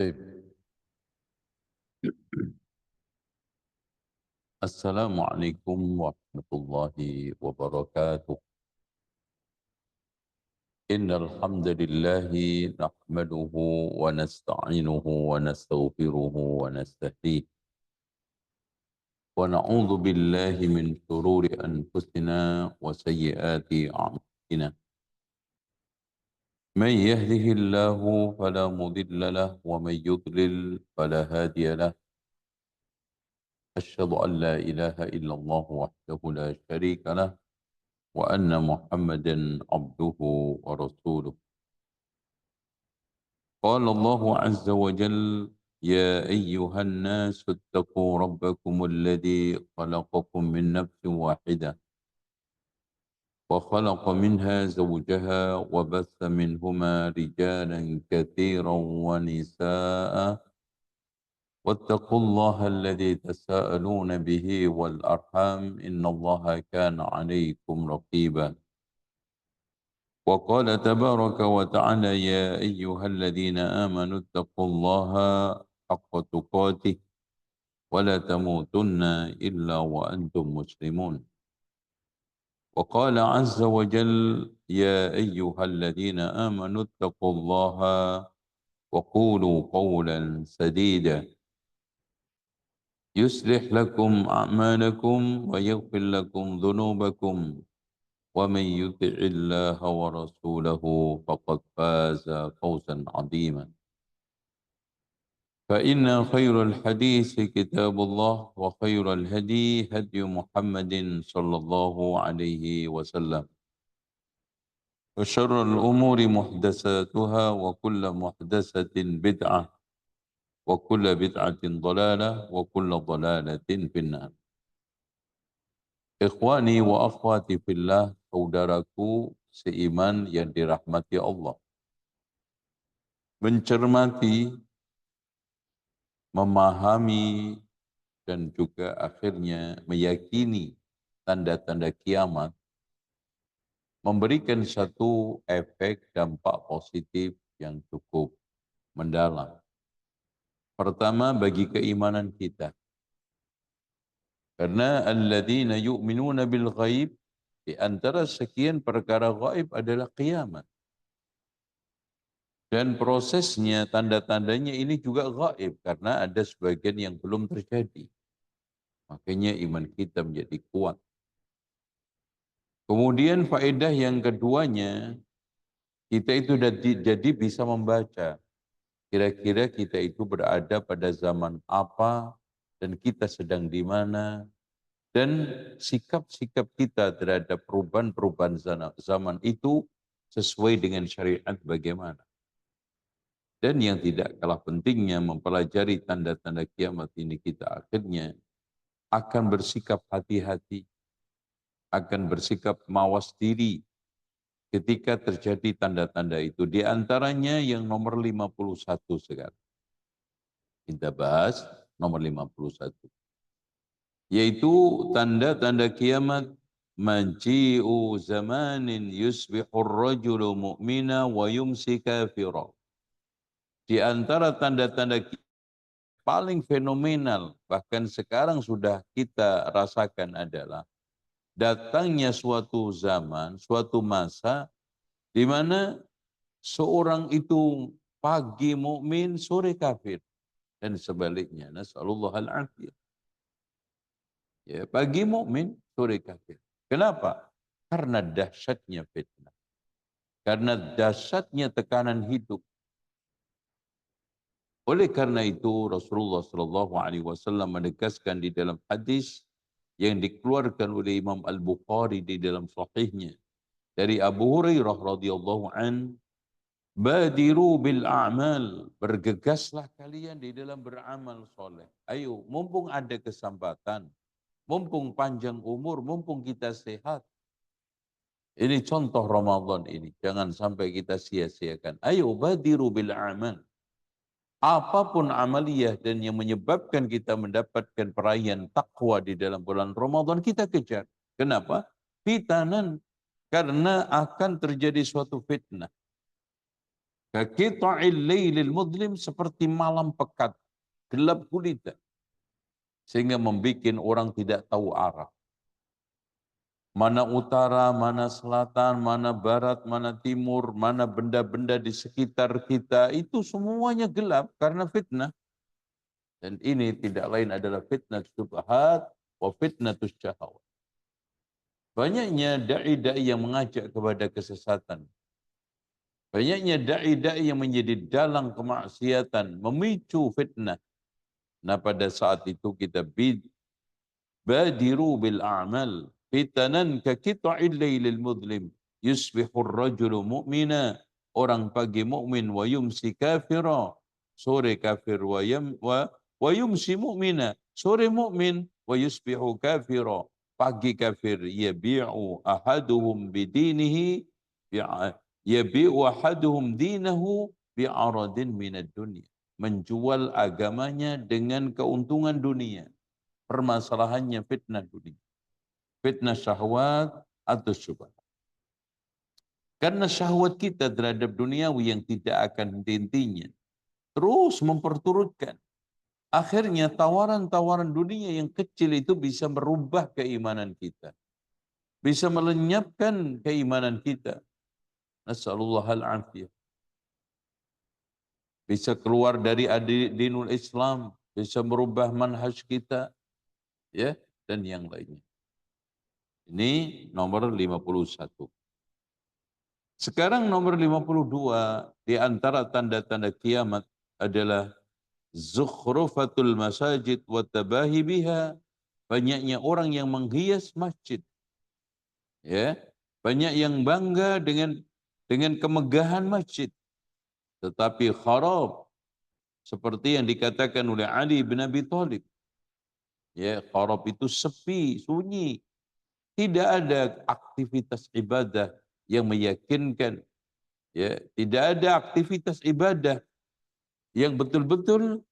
طيب. السلام عليكم ورحمة الله وبركاته. إن الحمد لله نحمده ونستعينه ونستغفره ونستهديه ونعوذ بالله من شرور أنفسنا وسيئات أعمالنا. من يهده الله فلا مضل له ومن يضلل فلا هادي له. أشهد أن لا إله إلا الله وحده لا شريك له وأن محمدا عبده ورسوله. قال الله عز وجل: يا أيها الناس اتقوا ربكم الذي خلقكم من نفس واحدة وخلق منها زوجها وبث منهما رجالا كثيرا ونساء واتقوا الله الذي تساءلون به والأرحام إن الله كان عليكم رقيبا. وقال تبارك وتعالى: يا أيها الذين آمنوا اتقوا الله حق تقاته ولا تموتن إلا وأنتم مسلمون. وقال عز وجل: يا أيها الذين آمنوا اتقوا الله وقولوا قولا سديدا يصلح لكم أعمالكم ويغفر لكم ذنوبكم ومن يطع الله ورسوله فقد فاز فوزا عظيما. فإن خير الحديث كتاب الله وخير الهدي هدي محمد صلى الله عليه وسلم وشر الأمور محدثاتها وكل محدثة بدعة وكل بدعة ضلالة وكل ضلالة في النار. Ikhwani wa akhwati fillah, saudaraku seiman yang dirahmati Allah. Mencermati, memahami, dan juga akhirnya meyakini tanda-tanda kiamat memberikan satu efek dampak positif yang cukup mendalam. Pertama, bagi keimanan kita. Karena alladzina yu'minuna bil ghaib, di antara sekian perkara gaib adalah kiamat. Dan prosesnya, tanda-tandanya ini juga gaib karena ada sebagian yang belum terjadi. Makanya iman kita menjadi kuat. Kemudian faedah yang keduanya, kita itu jadi bisa membaca. Kira-kira kita itu berada pada zaman apa dan kita sedang di mana. Dan sikap-sikap kita terhadap perubahan-perubahan zaman itu sesuai dengan syariat bagaimana. Dan yang tidak kalah pentingnya mempelajari tanda-tanda kiamat ini, kita akhirnya akan bersikap hati-hati, akan bersikap mawas diri ketika terjadi tanda-tanda itu. Di antaranya yang nomor 51 sekarang. Kita bahas nomor 51. Yaitu tanda-tanda kiamat. Maji'u zamanin yusbihur rajulu mu'mina wa yumsi kafira. Di antara tanda-tanda paling fenomenal, bahkan sekarang sudah kita rasakan adalah datangnya suatu zaman, suatu masa di mana seorang itu pagi mukmin, sore kafir, dan sebaliknya. Nasallallahu al-afiyah. Ya, pagi mukmin, sore kafir. Kenapa? Karena dahsyatnya fitnah. Karena dahsyatnya tekanan hidup. Oleh karena itu Rasulullah SAW menegaskan di dalam hadis yang dikeluarkan oleh Imam Al-Bukhari di dalam sahihnya dari Abu Hurairah radhiyallahu an, badiru bil a'mal, bergegaslah kalian di dalam beramal soleh. Ayo, mumpung ada kesempatan, mumpung panjang umur, mumpung kita sehat. Ini contoh Ramadan ini, jangan sampai kita sia-siakan. Ayo, badiru bil a'mal. Apapun amaliyah dan yang menyebabkan kita mendapatkan perayaan takwa di dalam bulan Ramadan, kita kejar. Kenapa? Fitanan. Karena akan terjadi suatu fitnah. Ka qita'il lailil mudlim, seperti malam pekat, gelap gulita, sehingga membuat orang tidak tahu arah. Mana utara, mana selatan, mana barat, mana timur, mana benda-benda di sekitar kita, itu semuanya gelap karena fitnah. Dan ini tidak lain adalah fitnah syubhat wa fitnah syahwat. Banyaknya da'i-da'i yang mengajak kepada kesesatan. Banyaknya da'i-da'i yang menjadi dalang kemaksiatan, memicu fitnah. Nah pada saat itu kita badiru bil a'mal fitanan ka qita'il lailil mudlim yusbihur rajulu mu'mina, orang pagi mukmin wa yumsi kafira, sore kafir wa yumsi mu'mina, sore mukmin, wa yusbihu kafira, pagi kafir. Yabi'u ahaduhum dinahu bi'aradin minad dunya, menjual agamanya dengan keuntungan dunia. Permasalahannya fitnah dunia, fitnah syahwat atau syubhat. Karena syahwat kita terhadap duniawi yang tidak akan henti-hentinya, terus memperturutkan. Akhirnya tawaran-tawaran dunia yang kecil itu bisa merubah keimanan kita, bisa melenyapkan keimanan kita. Nasallallahu al-afiyah. Bisa keluar dari dinul Islam, bisa merubah manhaj kita, ya, dan yang lainnya. Ini nomor 51. Sekarang nomor 52, di antara tanda-tanda kiamat adalah zukhrufatul masajid wa tabahi biha. Banyaknya orang yang menghias masjid. Ya, banyak yang bangga dengan kemegahan masjid. Tetapi kharab, seperti yang dikatakan oleh Ali bin Abi Thalib. Ya, kharab itu sepi, sunyi. Tidak ada aktivitas ibadah yang meyakinkan. Ya, tidak ada aktivitas ibadah yang betul-betul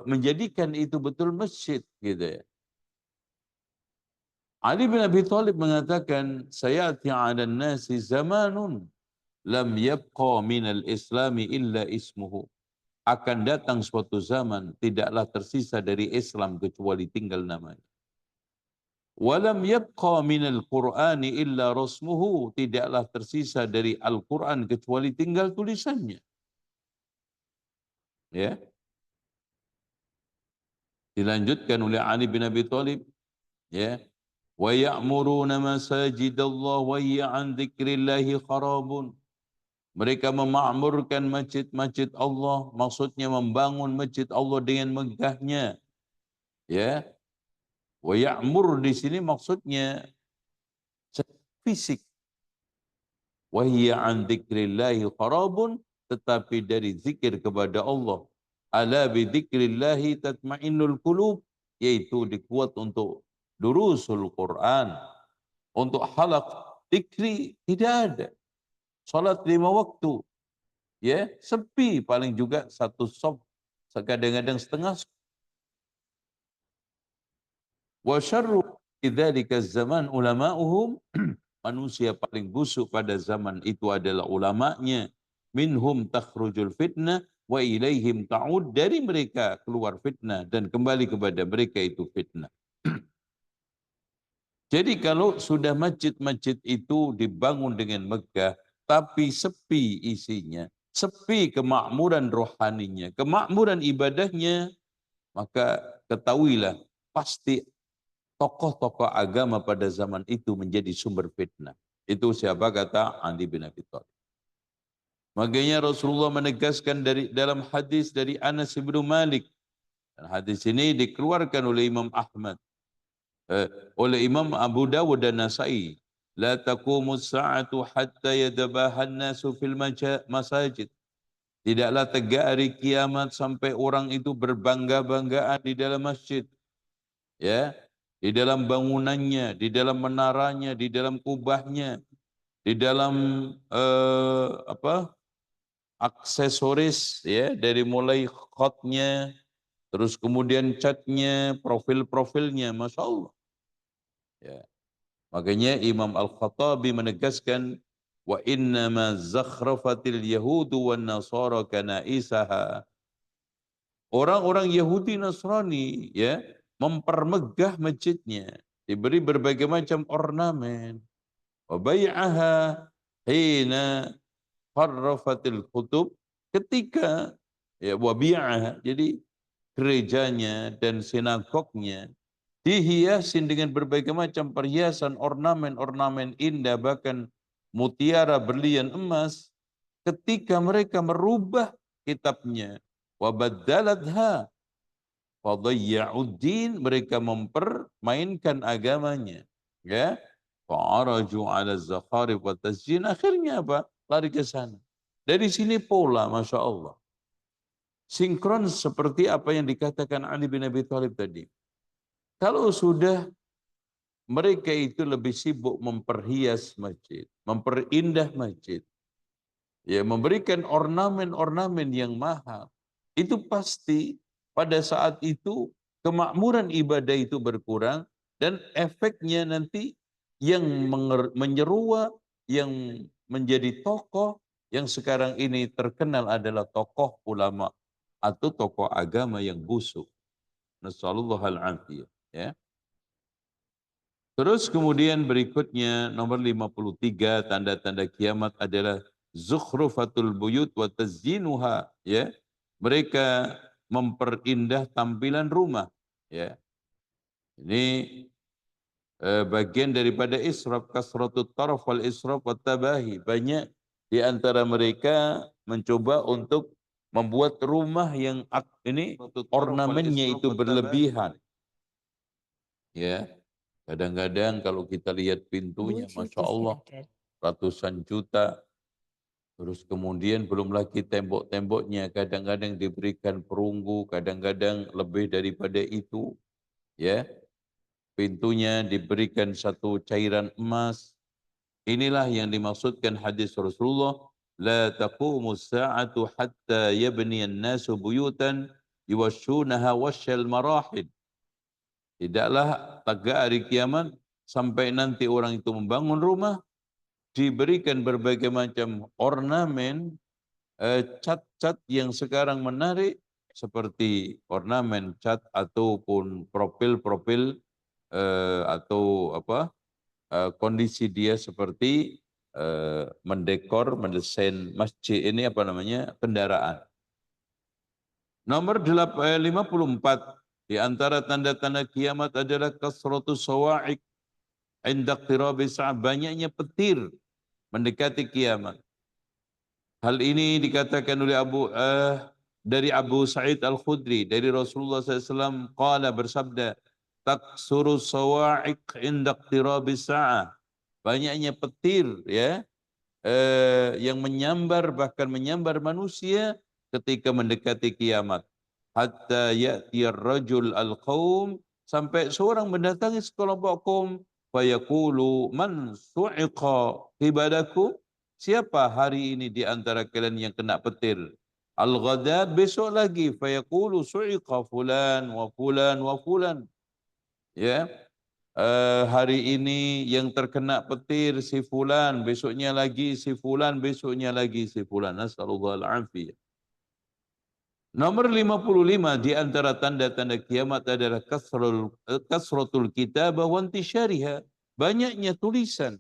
menjadikan itu betul masjid, gitu ya. Ali bin Abi Thalib mengatakan, sayati 'alan nasi zamanun lam yabqa minal islami illa ismuhu. Akan datang suatu zaman tidaklah tersisa dari Islam kecuali tinggal namanya. Walam yabqa minal Qur'ani illa rasmuhu, tidaklah tersisa dari Al-Qur'an kecuali tinggal tulisannya. Ya. Dilanjutkan oleh Ali bin Abi Thalib, ya. Wa ya'muruna masajidallah wa hiya an dzikrillahi kharabun. Mereka memakmurkan masjid-masjid Allah, maksudnya membangun masjid Allah dengan megahnya. Ya. Wa ya'mur di sini maksudnya fisik. Wa hiya an dzikrillahi kharabun, tetapi dari zikir kepada Allah. Ala bi dzikrillahi tatma'innul qulub, yaitu dikuat untuk durusul Quran, untuk halaq zikri tidak ada. Salat 5 waktu, ya, sepi, paling juga satu sof, kadang-kadang setengah. Wa syarru dzalika zaman ulama'uhum, manusia paling busuk pada zaman itu adalah ulamanya. Minhum takhrujul fitnah wa ilaihim ta'ud, dari mereka keluar fitnah dan kembali kepada mereka itu fitnah. Jadi kalau sudah masjid-masjid itu dibangun dengan megah, tapi sepi isinya, sepi kemakmuran rohaninya, kemakmuran ibadahnya, maka ketahuilah pasti tokoh-tokoh agama pada zaman itu menjadi sumber fitnah. Itu siapa? Kata Ali bin Abi Thalib. Makanya Rasulullah menegaskan dalam hadis dari Anas bin Malik. Dan hadis ini dikeluarkan oleh Imam Ahmad, oleh Imam Abu Dawud dan Nasai. La taqumus sa'atu hatta yadabahan nasu fil masajid. Tidaklah tegak hari kiamat sampai orang itu berbangga-banggaan di dalam masjid. Ya, di dalam bangunannya, di dalam menaranya, di dalam kubahnya, di dalam aksesoris, ya, dari mulai khotnya, terus kemudian catnya, profil-profilnya, Masya Allah. Ya. Makanya Imam Al-Khattabi menegaskan, wa innama zakhrafatil yahudu wan nasara kanaisaha. Orang-orang Yahudi Nasrani ya mempermegah masjidnya, diberi berbagai macam ornamen. Wa bai'aha hina harrafatil kutub, ketika ya wa bi'aha, jadi gerejanya dan sinagognya dihiasin dengan berbagai macam perhiasan, ornamen-ornamen indah, bahkan mutiara, berlian, emas, ketika mereka merubah kitabnya. Wabaddalatha fadayya'uddin, mereka mempermainkan agamanya. Ya, fa'araju 'ala zakharif wa tasjin, akhirnya apa? Lari ke sana. Dari sini pola, Masya Allah. Sinkron seperti apa yang dikatakan Ali bin Abi Thalib tadi. Kalau sudah mereka itu lebih sibuk memperhias masjid, memperindah masjid, ya, memberikan ornamen-ornamen yang mahal, itu pasti pada saat itu kemakmuran ibadah itu berkurang dan efeknya nanti yang menyeruak, yang menjadi tokoh yang sekarang ini terkenal adalah tokoh ulama atau tokoh agama yang busuk. Nasallallahu al-afiyah. Ya. Terus kemudian berikutnya nomor 53, tanda-tanda kiamat adalah zukhrufatul buyut wa tazyinuha, ya. Mereka memperindah tampilan rumah, ya. Ini bagian daripada israf, kasratut taraf wal israf wat tabahi. Banyak di antara mereka mencoba untuk membuat rumah yang ini ornamennya itu berlebihan. Ya. Kadang-kadang kalau kita lihat pintunya, Masya Allah, ratusan juta. Terus kemudian belum lagi tembok-temboknya, kadang-kadang diberikan perunggu, kadang-kadang lebih daripada itu. Ya, pintunya diberikan satu cairan emas. Inilah yang dimaksudkan hadis Rasulullah, la taqumus sa'atu hatta yabniyan nasu buyutan yuwashunaha wasyal marahid. Tidaklah tegak hari kiamat sampai nanti orang itu membangun rumah, diberikan berbagai macam ornamen, cat-cat yang sekarang menarik, seperti ornamen cat ataupun profil-profil atau apa kondisi dia seperti mendekor, mendesain masjid ini apa namanya, kendaraan. Nomor 54, di antara tanda-tanda kiamat adalah kasratus sawa'iq inda iqtirabi sa'ah, banyaknya petir mendekati kiamat. Hal ini dikatakan oleh dari Abu Sa'id Al-Khudri, dari Rasulullah SAW, qala, bersabda, taksuru sawa'iq inda iqtirabi sa'ah, banyaknya petir, ya, yang menyambar, bahkan menyambar manusia ketika mendekati kiamat. Hatta ya'tiyar rajul al-qawm, sampai seorang mendatangi sekelompok kaum, fayaqulu man su'iqa qibalakum, siapa hari ini di antara kalian yang kena petir? Al-ghadat, besok lagi, fayaqulu su'iqa fulan wa fulan wa fulan. Ya, hari ini yang terkena petir si fulan, besoknya lagi si fulan, besoknya lagi si fulan. Nasallallahu al-afiyah. Nomor 55, di antara tanda-tanda kiamat adalah kasratul kitabah wa intisyariha, banyaknya tulisan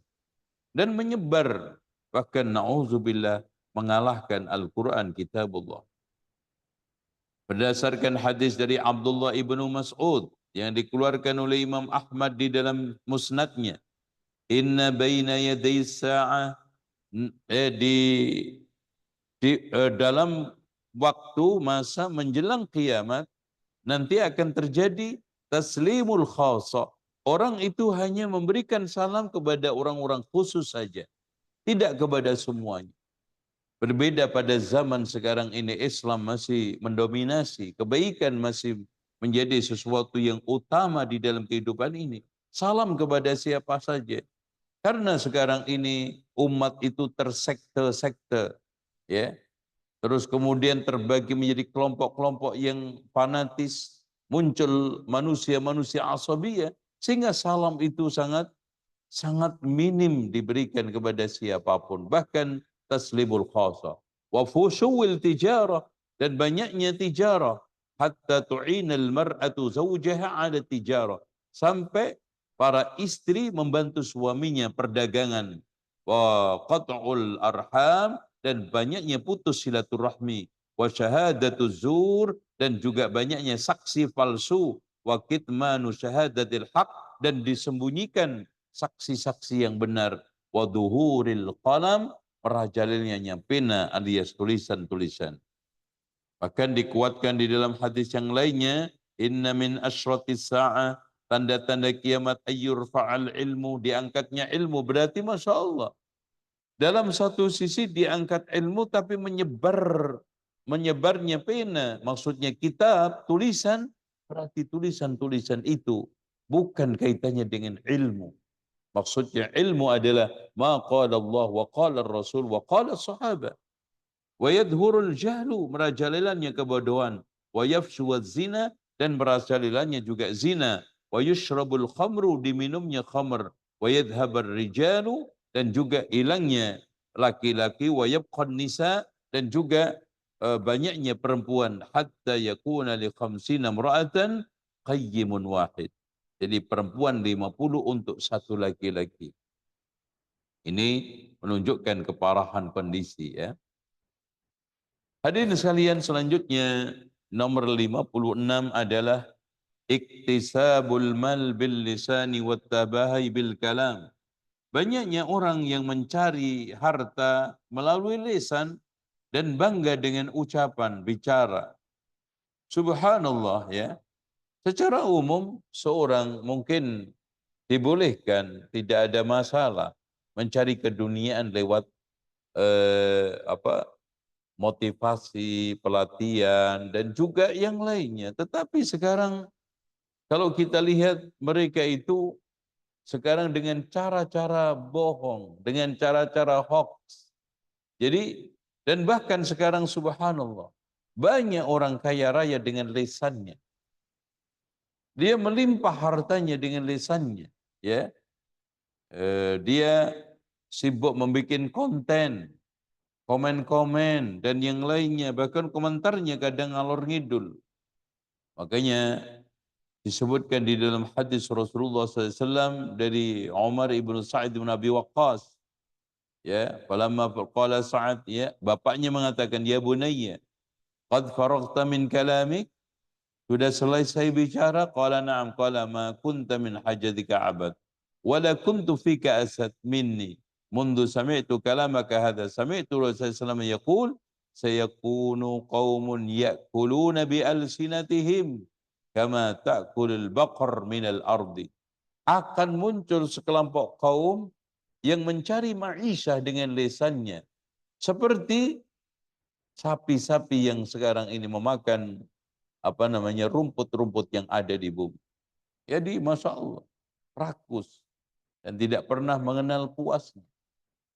dan menyebar, bahkan na'udzubillah mengalahkan Al-Quran kitabullah. Berdasarkan hadis dari Abdullah ibnu Mas'ud yang dikeluarkan oleh Imam Ahmad di dalam musnadnya, inna baina yaday sa'ah, dalam waktu masa menjelang kiamat nanti akan terjadi taslimul khassa. Orang itu hanya memberikan salam kepada orang-orang khusus saja, tidak kepada semuanya. Berbeda pada zaman sekarang ini, Islam masih mendominasi, kebaikan masih menjadi sesuatu yang utama di dalam kehidupan ini. Salam kepada siapa saja. Karena sekarang ini umat itu tersekte-sekte, ya. Terus kemudian terbagi menjadi kelompok-kelompok yang fanatis, muncul manusia-manusia asabiyah, sehingga salam itu sangat sangat minim diberikan kepada siapapun, bahkan taslimul khasa wa fushul tijarah, dan banyaknya tijarah, hatta tu'inal mar'atu zawjaha 'ala tijarah, sampai para istri membantu suaminya perdagangan, wa qat'ul arham, dan banyaknya putus silaturahmi, wa syahadatu zur, dan juga banyaknya saksi palsu, wa kitmanu syahadatil haq, dan disembunyikan saksi-saksi yang benar, wa duhuril qalam, merajalilnya pena alias tulisan-tulisan. Bahkan dikuatkan di dalam hadis yang lainnya, inna min asyratis sa'ah, tanda-tanda kiamat ayyur fa'al ilmu, diangkatnya ilmu, berarti Masya Allah. Dalam satu sisi diangkat ilmu tapi menyebarnya pena, maksudnya kitab, tulisan, berarti tulisan-tulisan itu bukan kaitannya dengan ilmu. Maksudnya ilmu adalah ma qala Allah wa qala Rasul wa qala sahabat. Wa yadhurul jahlu, merajalilanya kebodohan, wa yafshu zina, dan merajalilanya juga zina, wa yushrabul khamru, diminumnya khamr, wa yadhhabar rijalu, dan juga hilangnya laki-laki, wa yabqan nisa, dan juga banyaknya perempuan, hatta yakuna li khamsina imra'atan qayyimun wahid. Jadi perempuan 50 untuk satu laki-laki. Ini menunjukkan keparahan kondisi, ya. Hadirin sekalian, selanjutnya nomor 56 adalah iktisabul mal bil lisani wat tabahi bil kalam. Banyaknya orang yang mencari harta melalui lisan dan bangga dengan ucapan, bicara. Subhanallah, ya. Secara umum seorang mungkin dibolehkan, tidak ada masalah mencari keduniaan lewat motivasi, pelatihan, dan juga yang lainnya. Tetapi sekarang kalau kita lihat mereka itu sekarang dengan cara-cara bohong, dengan cara-cara hoax. Jadi, dan bahkan sekarang subhanallah, banyak orang kaya raya dengan lisannya. Dia melimpah hartanya dengan lisannya, ya. Dia sibuk membuat konten, komen-komen, dan yang lainnya, bahkan komentarnya kadang ngalor ngidul. Makanya disebutkan di dalam hadis Rasulullah SAW dari Umar ibn Sa'id bin Abi Waqqas, ya, falamma qala Sa'ad, ya, bapaknya mengatakan, ya bunayya, qad faraghta min kalamik, sudah selesai bicara? Qala na'am, qala ma kunta min hajatika abad, wala kuntu fika asad minni. Mundu sami'tu kalamaka hadha, sami'tu Rasulullah SAW yaqul, sayakunu qawmun ya'kuluna bi'alsinatihim kama ta'kulul baqar minal ardi. Akan muncul sekelompok kaum yang mencari ma'isyah dengan lisannya, seperti sapi-sapi yang sekarang ini memakan rumput-rumput yang ada di bumi. Jadi Masya Allah, rakus dan tidak pernah mengenal puasnya.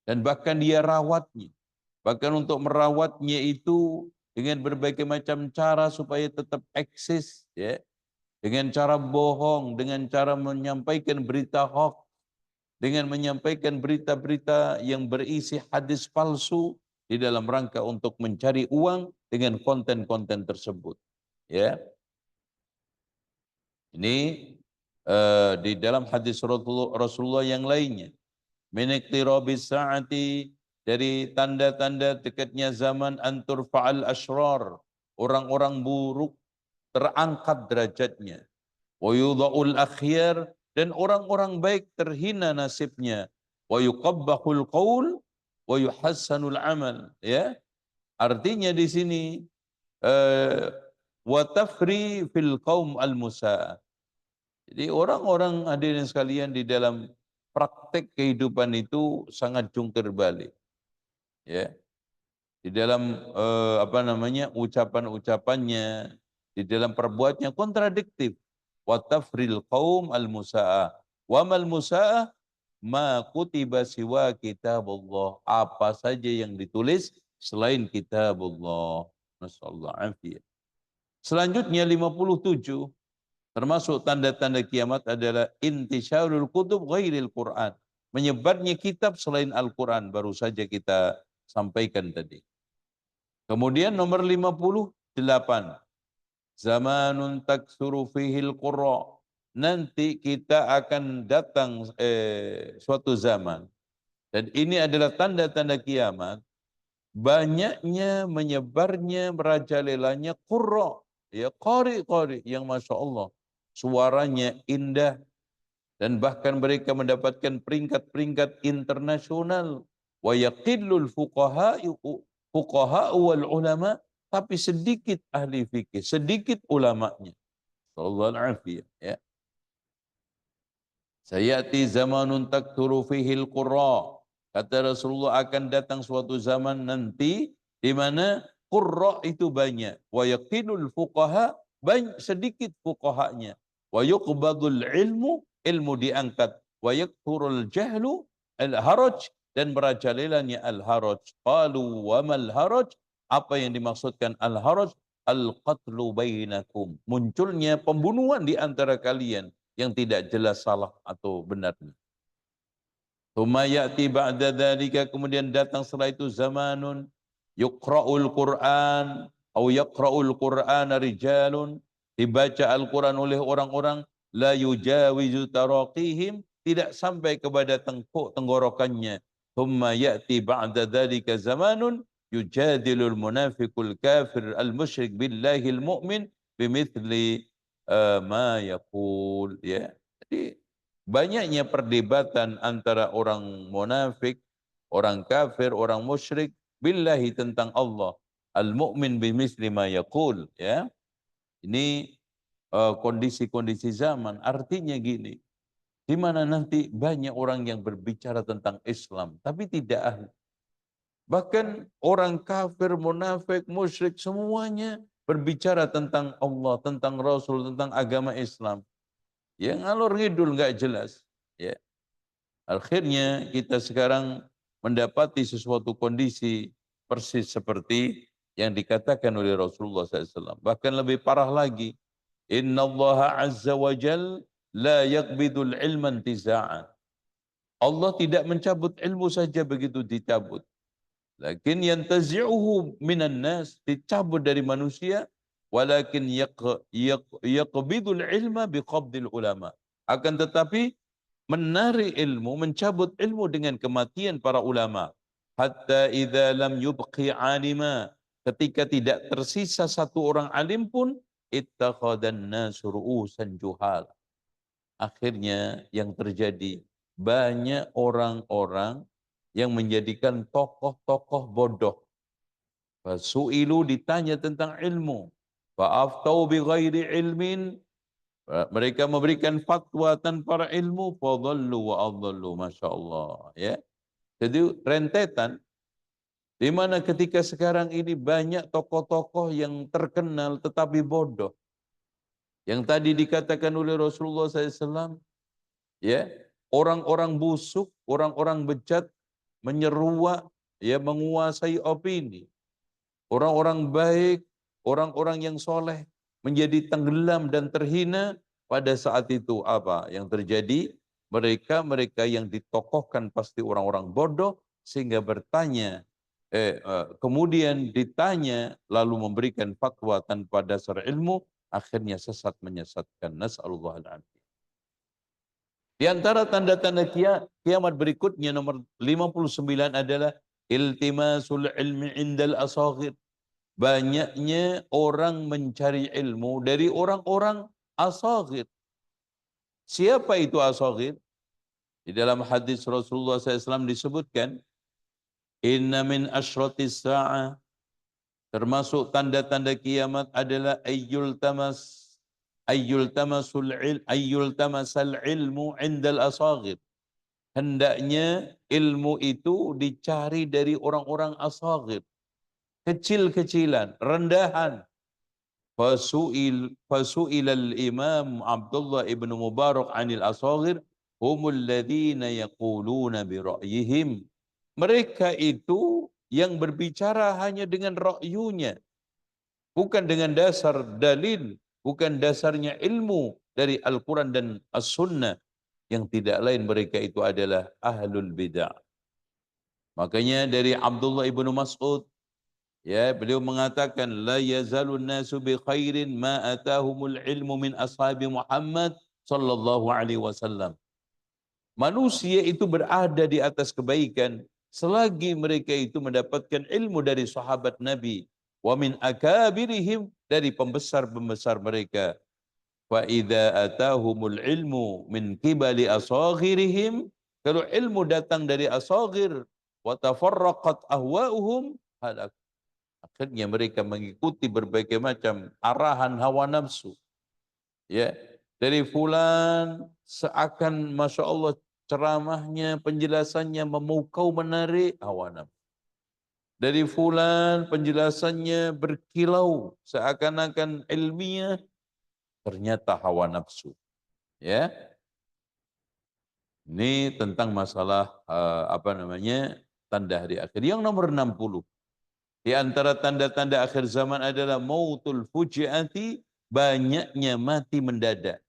Dan bahkan dia rawatnya. Bahkan untuk merawatnya itu dengan berbagai macam cara supaya tetap eksis, ya. Dengan cara bohong, dengan cara menyampaikan berita hoax, dengan menyampaikan berita-berita yang berisi hadis palsu di dalam rangka untuk mencari uang dengan konten-konten tersebut, ya. Ini di dalam hadis Rasulullah yang lainnya. Min iqtirabis sa'ati, dari tanda-tanda dekatnya zaman, antur fa'al asrar, orang-orang buruk terangkat derajatnya. Wa yudha'ul akhyar, dan orang-orang baik terhina nasibnya. Wa yuqabbahul qaul wa yuhassanul amal, ya. Artinya di sini wa tafri fil qaum al musa'a. Jadi orang-orang hadirin sekalian di dalam praktek kehidupan itu sangat jungkir balik, ya. Di dalam ucapan-ucapannya, di dalam perbuatannya kontradiktif. Wa tafril qaum al musa'a. Wa mal musa'a ma kutiba siwa kitabullah. Apa saja yang ditulis selain kitabullah. Nasallahu alaihi. Selanjutnya 57. Termasuk tanda-tanda kiamat adalah intisyarul kutub ghairil Quran. Menyebarnya kitab selain Al-Quran. Baru saja kita sampaikan tadi. Kemudian nomor 58. Zamanun taksuru fihil qurra. Nanti kita akan datang suatu zaman. Dan ini adalah tanda-tanda kiamat. Banyaknya menyebarnya merajalelanya qurra. Ya, qari-qari yang Masya Allah. Suaranya indah. Dan bahkan mereka mendapatkan peringkat-peringkat internasional. Wa yaqillul fuqaha'u wal ulama. Tapi sedikit ahli fikih, sedikit ulamanya. Sallallahu alaihi ya. Sayati zamanun takthuru fihil qurra. Kata Rasulullah akan datang suatu zaman nanti di mana qurra itu banyak. Wa yaqilul fuqaha, sedikit fuqahanya. Wa yuqbadul ilmu diangkat. Wa yakthurul jahlu al-haraj, dan merajalelanya al-haraj. Qalu wa mal haraj? Apa yang dimaksudkan al-haraj? Al-qatlu bainakum. Munculnya pembunuhan di antara kalian yang tidak jelas salah atau benarnya. Tsumma ya'ti ba'da dzalika, kemudian datang setelah itu zamanun yuqra'ul Qur'an atau yaqra'ul Qur'ana rijalun, dibaca Al-Qur'an oleh orang-orang la yujawizu taraqihim, tidak sampai kepada tengkuk tenggorokannya. Tsumma ya'ti ba'da dzalika zamanun yujadilul munafiqul kafir al-musyrik billahi al-mu'min bimithli ma yaqul, ya. Jadi banyaknya perdebatan antara orang munafik, orang kafir, orang musyrik billahi tentang Allah, al-mu'min bimithli ma yaqul, ya. Ini kondisi-kondisi zaman. Artinya gini, di mana nanti banyak orang yang berbicara tentang Islam tapi tidak ahli. Bahkan orang kafir, munafik, musyrik semuanya berbicara tentang Allah, tentang Rasul, tentang agama Islam. Yang ngalor ngidul nggak jelas. Ya. Akhirnya kita sekarang mendapati sesuatu kondisi persis seperti yang dikatakan oleh Rasulullah SAW. Bahkan lebih parah lagi. Inna Allah Azza wa Jal la yakbidul ilman tiza'an. Allah tidak mencabut ilmu saja begitu dicabut. Lakin yantazi'uhu minan nas, dicabut dari manusia, walakin yaqbidul ilma biqabdil ulama. Akan tetapi menarik ilmu, mencabut ilmu dengan kematian para ulama. Hatta idza lam yubqi alima, ketika tidak tersisa satu orang alim pun, ittakhadhan nas ru'usan juhal. Akhirnya yang terjadi, banyak orang-orang yang menjadikan tokoh-tokoh bodoh. Fasu'ilu, ditanya tentang ilmu. Fa'aftau bi ghairi ilmin, mereka memberikan fatwa tanpa ilmu. Fadhallu wa adhallu, Masya Allah. Ya. Jadi rentetan, di mana ketika sekarang ini banyak tokoh-tokoh yang terkenal tetapi bodoh. Yang tadi dikatakan oleh Rasulullah SAW, ya, orang-orang busuk, orang-orang bejat, menyeruak, ya, menguasai opini. Orang-orang baik, orang-orang yang soleh menjadi tenggelam dan terhina. Pada saat itu apa yang terjadi? Mereka yang ditokohkan pasti orang-orang bodoh, sehingga bertanya, kemudian ditanya lalu memberikan fatwa tanpa dasar ilmu, akhirnya sesat menyesatkan. Nas'alullah al-afiyah. Di antara tanda-tanda kiamat berikutnya nomor 59 adalah iltimasul ilmi indal asaghir. Banyaknya orang mencari ilmu dari orang-orang asaghir. Siapa itu asaghir? Di dalam hadis Rasulullah SAW disebutkan, inna min asyratis sa'ah, termasuk tanda-tanda kiamat adalah ayyul tamasal ilmu indal asaghir. Hendaknya ilmu itu dicari dari orang-orang asaghir, kecil-kecilan, rendahan. Fasu'ilal Imam Abdullah ibn Mubarak anil asaghir humul ladhina yaquluna bi ra'yihim. Mereka itu yang berbicara hanya dengan ra'yunya, bukan dengan dasar dalil. bukan dasarnya ilmu dari Al-Quran dan As-Sunnah, yang tidak lain mereka itu adalah ahlul bid'ah. Makanya dari Abdullah ibnu Mas'ud, ya, beliau mengatakan la yazalun nasu bi khairin ma atahumul ilmu min ashabi Muhammad sallallahu alaihi wasallam. Manusia itu berada di atas kebaikan selagi mereka itu mendapatkan ilmu dari sahabat Nabi, wa min akabirihim, dari pembesar-pembesar mereka. Fa idza atahumul ilmu min qibali asaghirihim, kalau ilmu datang dari asaghir, wa tafarraqat ahwa'uhum, halak. Akhirnya mereka mengikuti berbagai macam arahan hawa nafsu. Ya, dari fulan seakan masya Allah ceramahnya, penjelasannya memukau menarik, hawa nafsu. Dari fulan penjelasannya berkilau seakan-akan ilmiah, ternyata hawa nafsu. Ya, ini tentang masalah tanda hari akhir. Yang nomor 60. Di antara tanda-tanda akhir zaman adalah mautul fujiati, banyaknya mati mendadak.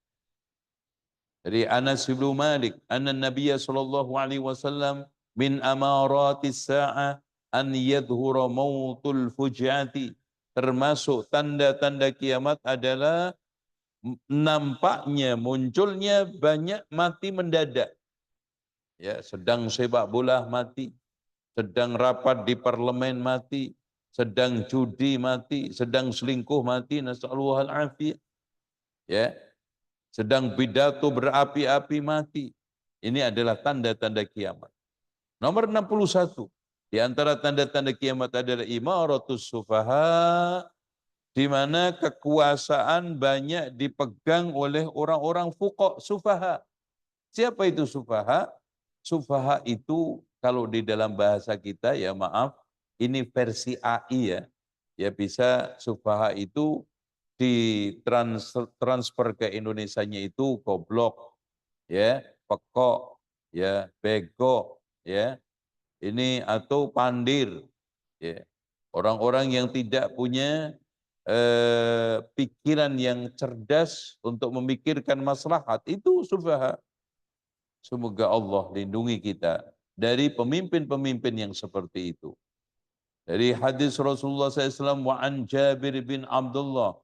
Dari Anas bin Malik, anna Nabiya sallallahu alaihi wasallam min amaratis sa'ah an yadhura mautul fujiati. Termasuk tanda-tanda kiamat adalah nampaknya, munculnya banyak mati mendadak. Ya, sedang sepak bola mati, sedang rapat di parlemen mati, sedang judi mati, sedang selingkuh mati, nasallahu al-afiyah. Ya, sedang pidato berapi-api mati. Ini adalah tanda-tanda kiamat. Nomor 61. Di antara tanda-tanda kiamat adalah imaratus sufaha, di mana kekuasaan banyak dipegang oleh orang-orang fuqah, sufaha. Siapa itu sufaha? Sufaha itu kalau di dalam bahasa kita, ya maaf, ini versi AI ya. Ya bisa sufaha itu ditransfer ke Indonesianya itu goblok, ya, pekok, ya, bego, ya. Ini atau pandir, ya. Orang-orang yang tidak punya pikiran yang cerdas untuk memikirkan maslahat, itu sufaha. Semoga Allah lindungi kita dari pemimpin-pemimpin yang seperti itu. Dari hadis Rasulullah SAW, wa an Jabir bin Abdullah,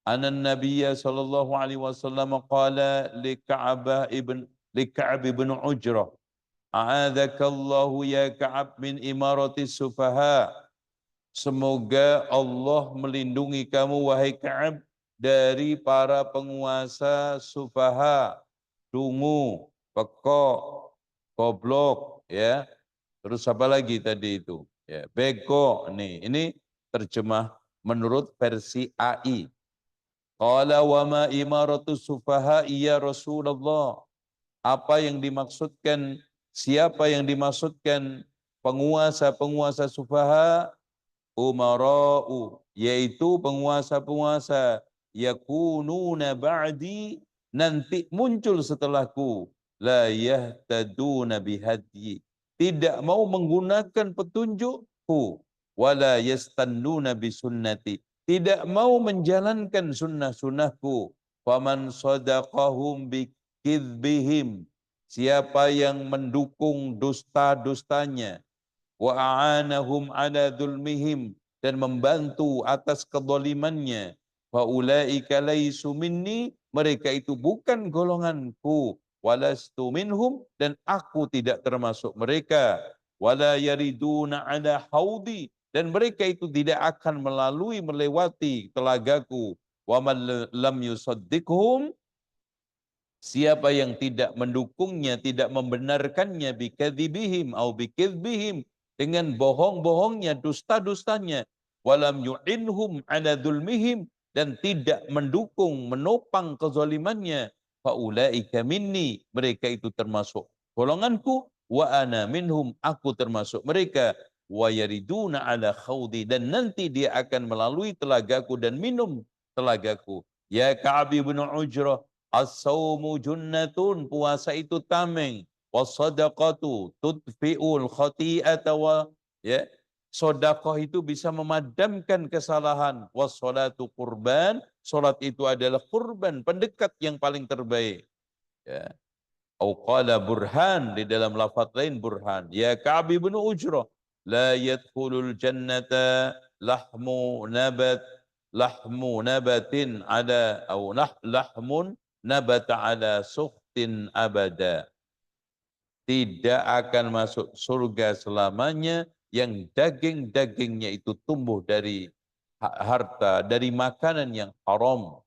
anna Nabiya sallallahu alaihi wasallam qala li Ka'ab ibn Ujrah, a'adzakallahu ya Ka'ab min imarati sufaha. Semoga Allah melindungi kamu wahai Ka'ab dari para penguasa sufaha, dungu, pekok, goblok, ya. Terus apa lagi tadi itu? Ya, bego. Nih, ini terjemah menurut versi AI. Qala wa ma imaratu sufaha ya Rasulullah. Apa yang dimaksudkan, siapa yang dimaksudkan penguasa-penguasa sufaha? Umara'u, yaitu penguasa-penguasa yakununa ba'di, nanti muncul setelahku, la yahtaduna bihadyi, tidak mau menggunakan petunjukku, wala yastannuna bisunnati, tidak mau menjalankan sunnah-sunnahku. Faman sadaqahum bikidbihim, siapa yang mendukung dusta-dustanya, wa a'anahum ala dzulmihim, dan membantu atas kezalimannya, fa ulaika laisu minni, mereka itu bukan golonganku, walastu minhum, dan aku tidak termasuk mereka, wala yariduna ala haudi, dan mereka itu tidak akan melewati telagaku, wa man lam yusaddiqhum, siapa yang tidak mendukungnya, tidak membenarkannya, bikadzibihim au bikadzbihim, dengan bohong-bohongnya, dusta-dustanya, walam yu'inhum ala dzulmihim, dan tidak mendukung, menopang kezalimannya, faulaika minni, mereka itu termasuk golonganku, wa ana minhum, aku termasuk mereka, wa yariduna ala khawdi, dan nanti dia akan melalui telagaku dan minum telagaku. Ya Ka'ab bin Ujrah, as-sawmu junnatun, puasa itu tameng, was-sadaqatu tudfi'ul khati'ata, wa, sedekah itu bisa memadamkan kesalahan, was-salatu qurban, salat itu adalah kurban, pendekat yang paling terbaik. Ya. Au qala burhan, di dalam lafaz lain burhan. Ya Ka'b bin Ujrah, la yadkhulul jannata lahmu nabatin ala au lahmun nabata ala sukhtin abada. Tidak akan masuk surga selamanya yang daging-dagingnya itu tumbuh dari harta, dari makanan yang haram.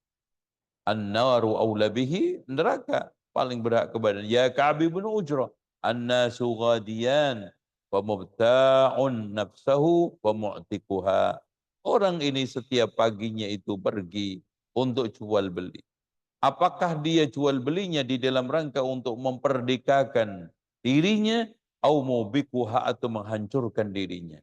An-naru aula bihi, neraka paling berhak kepada. Ya Ka'b bin Ujrah, an-nasu ghadiyan wa mubta'un nafsahu wa mu'tikuha. Orang ini setiap paginya itu pergi untuk jual beli. Apakah dia jual belinya di dalam rangka untuk memperdekakan dirinya, au mubikuha, atau menghancurkan dirinya.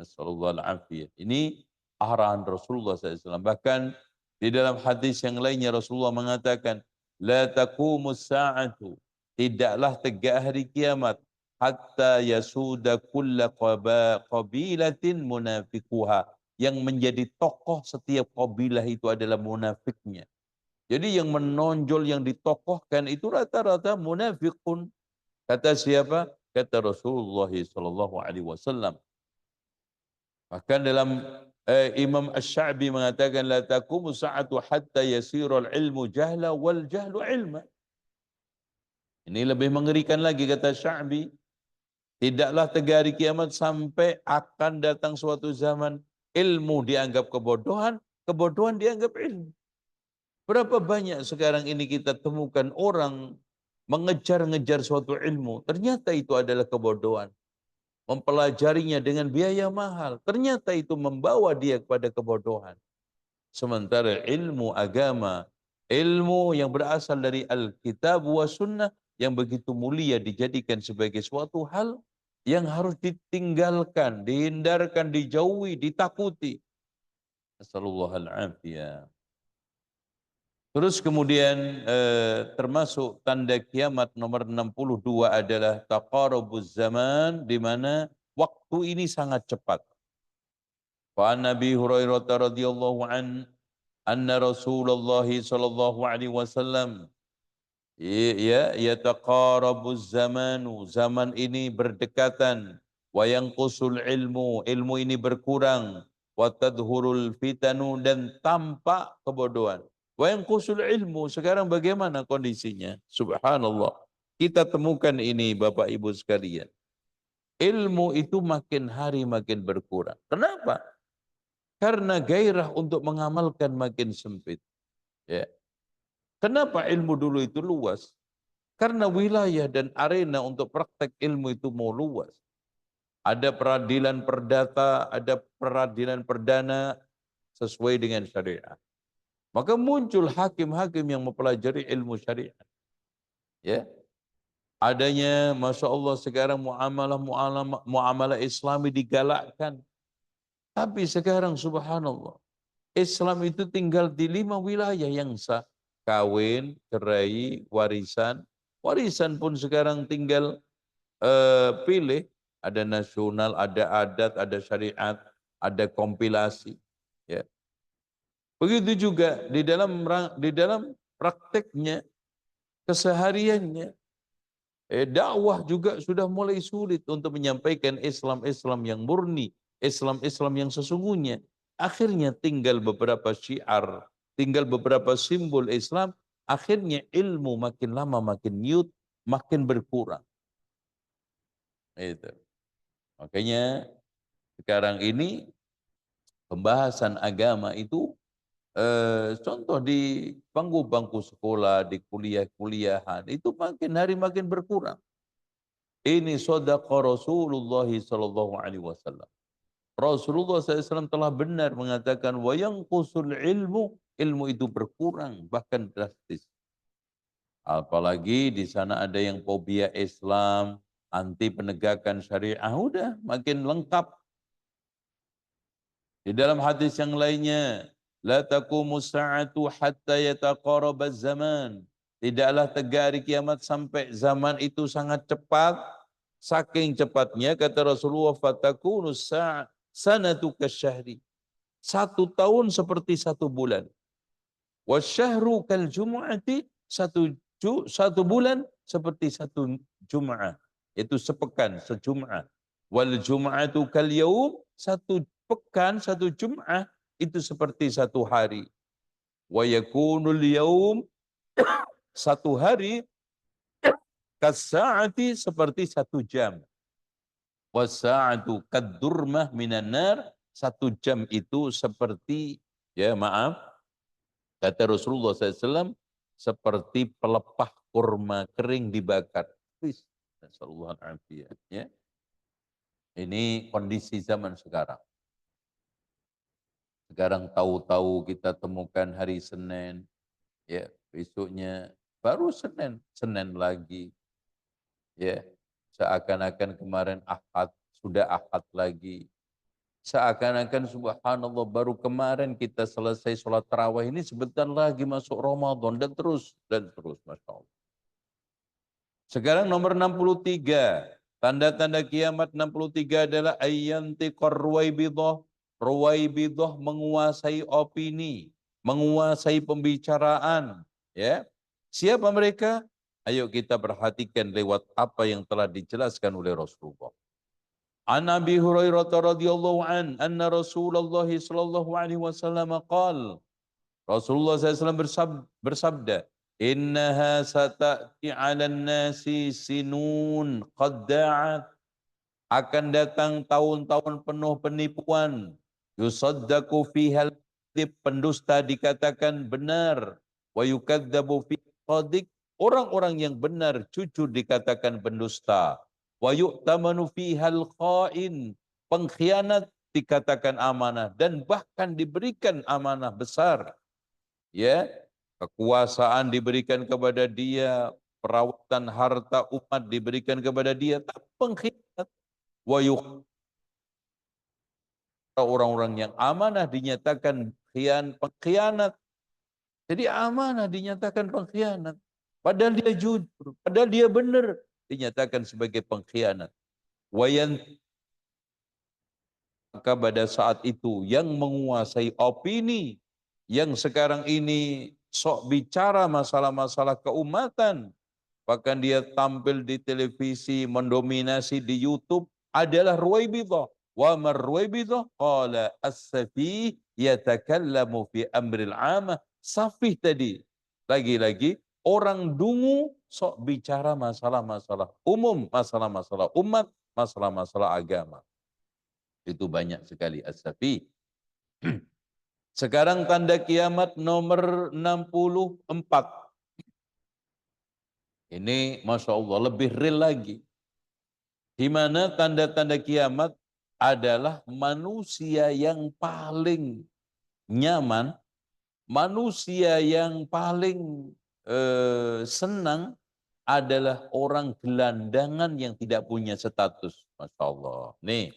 Nasallallahu alaihi. Ini arahan Rasulullah SAW. Bahkan di dalam hadis yang lainnya Rasulullah mengatakan, la taqumus sa'atu, tidaklah tegak hari kiamat, hatta yasuda kulla qabilatin munafikuha, yang menjadi tokoh setiap kabilah itu adalah munafiknya. Jadi yang menonjol, yang ditokohkan itu rata-rata munafikun. Kata siapa? Kata Rasulullah SAW. Bahkan dalam Imam Asy-Sya'bi mengatakan, la taqumu sa'atu hatta yasirul ilmu jahla wal jahlu ilma. Ini lebih mengerikan lagi, kata Sya'bi. Tidaklah tegak hari kiamat sampai akan datang suatu zaman ilmu dianggap kebodohan, kebodohan dianggap ilmu. Berapa banyak sekarang ini kita temukan orang mengejar-ngejar suatu ilmu, ternyata itu adalah kebodohan. Mempelajarinya dengan biaya mahal, ternyata itu membawa dia kepada kebodohan. Sementara ilmu agama, ilmu yang berasal dari Alkitab wa Sunnah, yang begitu mulia, dijadikan sebagai suatu hal yang harus ditinggalkan, dihindarkan, dijauhi, ditakuti. Nasallallahu alaihi. Terus kemudian termasuk tanda kiamat nomor 62 adalah taqarubuz zaman, di mana waktu ini sangat cepat. Wa Nabi Hurairah radhiyallahu anna Rasulullah sallallahu alaihi wasallam yataqarabuz zamanu, zaman ini berdekatan, wa yanqusul ilmu, ilmu ini berkurang, wa tadhurul fitanu, dan tampak kebodohan. Wa yanqusul ilmu, sekarang bagaimana kondisinya? Subhanallah. Kita temukan ini Bapak Ibu sekalian. Ilmu itu makin hari makin berkurang. Kenapa? Karena gairah untuk mengamalkan makin sempit. Ya. Kenapa ilmu dulu itu luas? Karena wilayah dan arena untuk praktek ilmu itu mau luas. Ada peradilan perdata, ada peradilan perdana sesuai dengan syariat. Maka muncul hakim-hakim yang mempelajari ilmu syariat. Ya. Adanya, Masya Allah, sekarang muamalah Islami digalakkan. Tapi sekarang subhanallah, Islam itu tinggal di 5 wilayah yang sah. Kawin, cerai, warisan. Warisan pun sekarang tinggal pilih. Ada nasional, ada adat, ada syariat, ada kompilasi. Ya. Begitu juga di dalam prakteknya, kesehariannya, dakwah juga sudah mulai sulit untuk menyampaikan Islam-Islam yang murni, Islam-Islam yang sesungguhnya. Akhirnya tinggal beberapa syiar, tinggal beberapa simbol Islam, akhirnya ilmu makin lama makin nyut, makin berkurang. Itu. Makanya sekarang ini pembahasan agama itu contoh di bangku-bangku sekolah, di kuliah-kuliahan, itu makin hari makin berkurang. Ini shadaqa Rasulullah sallallahu alaihi wasallam. Rasulullah SAW telah benar mengatakan, wa yanqusul ilmu, ilmu itu berkurang, bahkan drastis. Apalagi di sana ada yang fobia Islam, anti penegakan syariah, udah makin lengkap. Di dalam hadis yang lainnya, la taqumus sa'atu hatta yataqarabaz zaman. Tidaklah tegak hari kiamat sampai zaman itu sangat cepat. Saking cepatnya, kata Rasulullah, fatakunus sanatu kasyahri. 1 tahun seperti 1 bulan. Wasyahru kal jumu'ati, satu bulan seperti satu Jum'ah, itu sepekan, sejum'ah. Wal jum'atu kal yaum, satu pekan, satu Jum'ah itu seperti satu hari. Wa yakunul yaum, satu hari, kasa'ati, seperti satu jam. Wasa'atu kadurmah minan nar, satu jam itu seperti, ya maaf, kata Rasulullah SAW, seperti pelepah kurma kering dibakar. Nasallallahu alaihi wasallam. Ya. Ini kondisi zaman sekarang. Sekarang tahu-tahu kita temukan hari Senin, ya besoknya baru Senin, Senin lagi, ya seakan-akan kemarin Ahad, sudah Ahad lagi. Seakan-akan subhanallah baru kemarin kita selesai sholat tarawih, ini sebentar lagi masuk Ramadan, dan terus, Masya Allah. Sekarang nomor 63. Tanda-tanda kiamat 63 adalah ayyantiqar ruwaibidah. Ruwaibidah menguasai opini, menguasai pembicaraan. Ya. Siapa mereka? Ayo kita perhatikan lewat apa yang telah dijelaskan oleh Rasulullah. An Abi Hurairah radhiyallahu an anna Rasulullah sallallahu alaihi wasallam qala, Rasulullah SAW bersabda, innaha sata'ti 'alan nasi sinun qadda'at, akan datang tahun-tahun penuh penipuan, yusaddaqu fihal kadhib, pendusta dikatakan benar, wa yukadzabu fi shadiq, orang-orang yang benar jujur dikatakan pendusta, wa yu'tamanu fihal kha'in, pengkhianat dikatakan amanah, dan bahkan diberikan amanah besar. Ya, kekuasaan diberikan kepada dia, perawatan harta umat diberikan kepada dia, tapi pengkhianat. Wa orang-orang yang amanah dinyatakan pengkhianat. Jadi amanah dinyatakan pengkhianat. Padahal dia jujur, padahal dia benar, dinyatakan sebagai pengkhianat. Wayan, maka pada saat itu yang menguasai opini, yang sekarang ini sok bicara masalah-masalah keumatan, bahkan dia tampil di televisi, mendominasi di YouTube, adalah Ruwaibidah. Wa mar Ruwaibidah qala as-safih yatakallamu fi amril 'amah. Safih tadi, lagi-lagi orang dungu sok bicara masalah-masalah umum, masalah-masalah umat, masalah-masalah agama. Itu banyak sekali as-safih. Sekarang tanda kiamat nomor 64. Ini Masya Allah lebih real lagi. Di mana tanda-tanda kiamat adalah manusia yang paling nyaman, manusia yang paling senang adalah orang gelandangan yang tidak punya status. Masya Allah. Nih,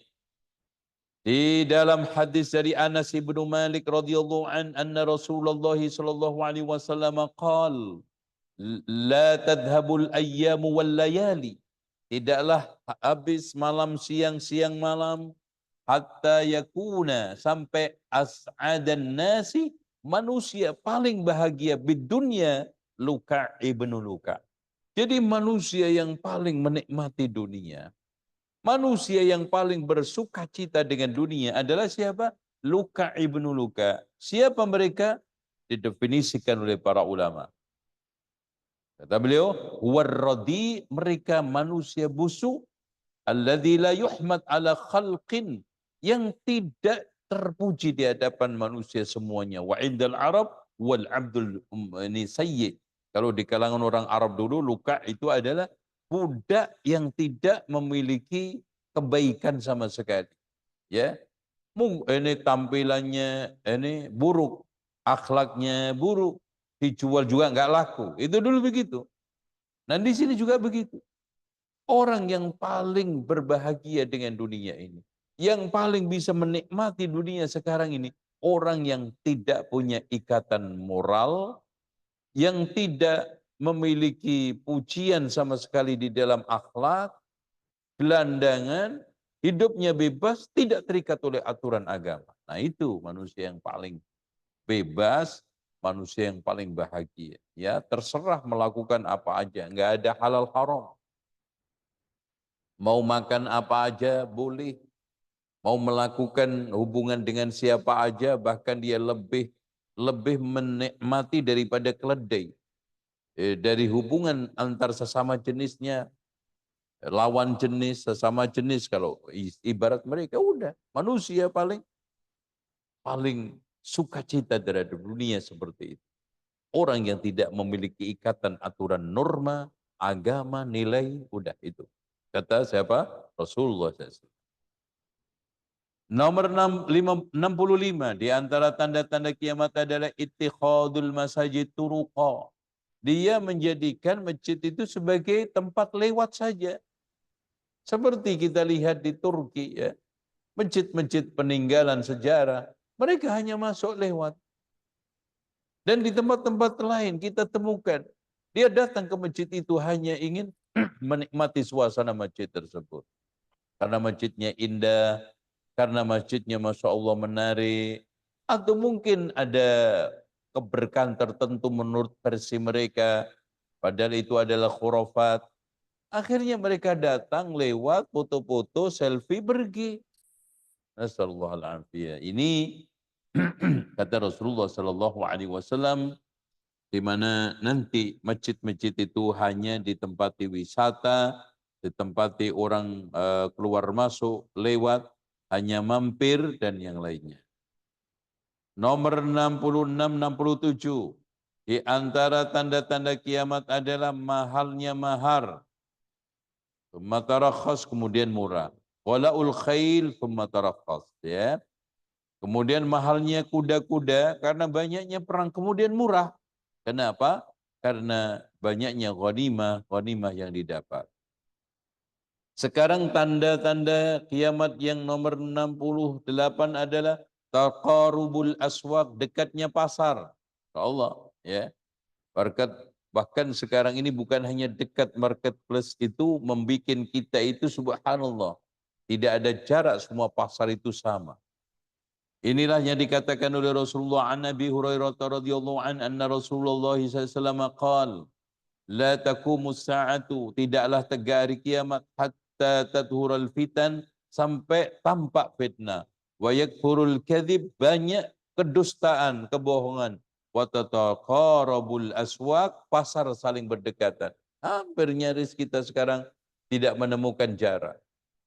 di dalam hadis dari Anas bin Malik radhiyallahu anna Rasulullah sallallahu alaihi wasallam qala, la tadhhabul ayyamu wal layali, tidaklah habis malam siang, siang malam, hatta yakuna, sampai as'adan nasi, manusia paling bahagia di dunia, Luka ibnu Luka. Jadi manusia yang paling menikmati dunia, manusia yang paling bersuka cita dengan dunia adalah siapa? Luka ibnu Luka. Siapa mereka? Didefinisikan oleh para ulama. Kata beliau, warradi, mereka manusia busuk, alladzi la yuhmad ala khalqin, yang tidak terpuji di hadapan manusia semuanya. Wa indal Arab wal abdul ini sayyi. Kalau di kalangan orang Arab dulu, Luka itu adalah budak yang tidak memiliki kebaikan sama sekali. Ya, ini tampilannya ini buruk, akhlaknya buruk, dijual juga nggak laku. Itu dulu begitu. Nah di sini juga begitu. Orang yang paling berbahagia dengan dunia ini, yang paling bisa menikmati dunia sekarang ini, orang yang tidak punya ikatan moral, yang tidak memiliki pujian sama sekali di dalam akhlak, gelandangan, hidupnya bebas, tidak terikat oleh aturan agama. Nah itu manusia yang paling bebas, manusia yang paling bahagia. Ya, terserah melakukan apa aja, nggak ada halal haram. Mau makan apa aja boleh, mau melakukan hubungan dengan siapa aja, bahkan dia lebih menikmati daripada keledai. Dari hubungan antar sesama jenisnya, lawan jenis, sesama jenis, kalau ibarat mereka udah manusia paling sukacita terhadap dunia seperti itu. Orang yang tidak memiliki ikatan aturan norma, agama, nilai, udah itu. Kata siapa? Rasulullah SAW. Nomor 65 di antara tanda-tanda kiamat adalah ittikhadul masajid turuqa. Dia menjadikan masjid itu sebagai tempat lewat saja. Seperti kita lihat di Turki ya. Masjid-masjid peninggalan sejarah, mereka hanya masuk lewat. Dan di tempat-tempat lain kita temukan, dia datang ke masjid itu hanya ingin menikmati suasana masjid tersebut. Karena masjidnya indah, karena masjidnya Masya Allah menarik, atau mungkin ada keberkahan tertentu menurut versi mereka, padahal itu adalah khurafat. Akhirnya mereka datang lewat, foto-foto, selfie, pergi. Nasallallahu alaihi. Ini kata Rasulullah sallallahu alaihi wasallam, di mana nanti masjid-masjid itu hanya ditempati wisata, ditempati orang keluar masuk, lewat, hanya mampir dan yang lainnya. Nomor 66, 67. Di antara tanda-tanda kiamat adalah mahalnya mahar. Tsumma tarakhas, kemudian murah. Walaul khail tsumma tarakhas, ya. Kemudian mahalnya kuda-kuda karena banyaknya perang, kemudian murah. Kenapa? Karena banyaknya ghanimah yang didapat. Sekarang tanda-tanda kiamat yang nomor 68 adalah taqarubul aswaq, dekatnya pasar. Allah, ya. Bahkan sekarang ini bukan hanya dekat, marketplace itu membuat kita itu subhanallah. Tidak ada jarak, semua pasar itu sama. Inilah yang dikatakan oleh Rasulullah an Nabi Hurairah radhiyallahu an anna Rasulullah sallallahu alaihi wasallam qaal la taqumus sa'atu, tidaklah tegak hari kiamat hatta tadhurul fitan, sampai tampak fitnah, wa yakthurul kadzib, banyak kedustaan, kebohongan, wa tataqarabul aswaq, pasar saling berdekatan. Hampir nyaris kita sekarang tidak menemukan jarak.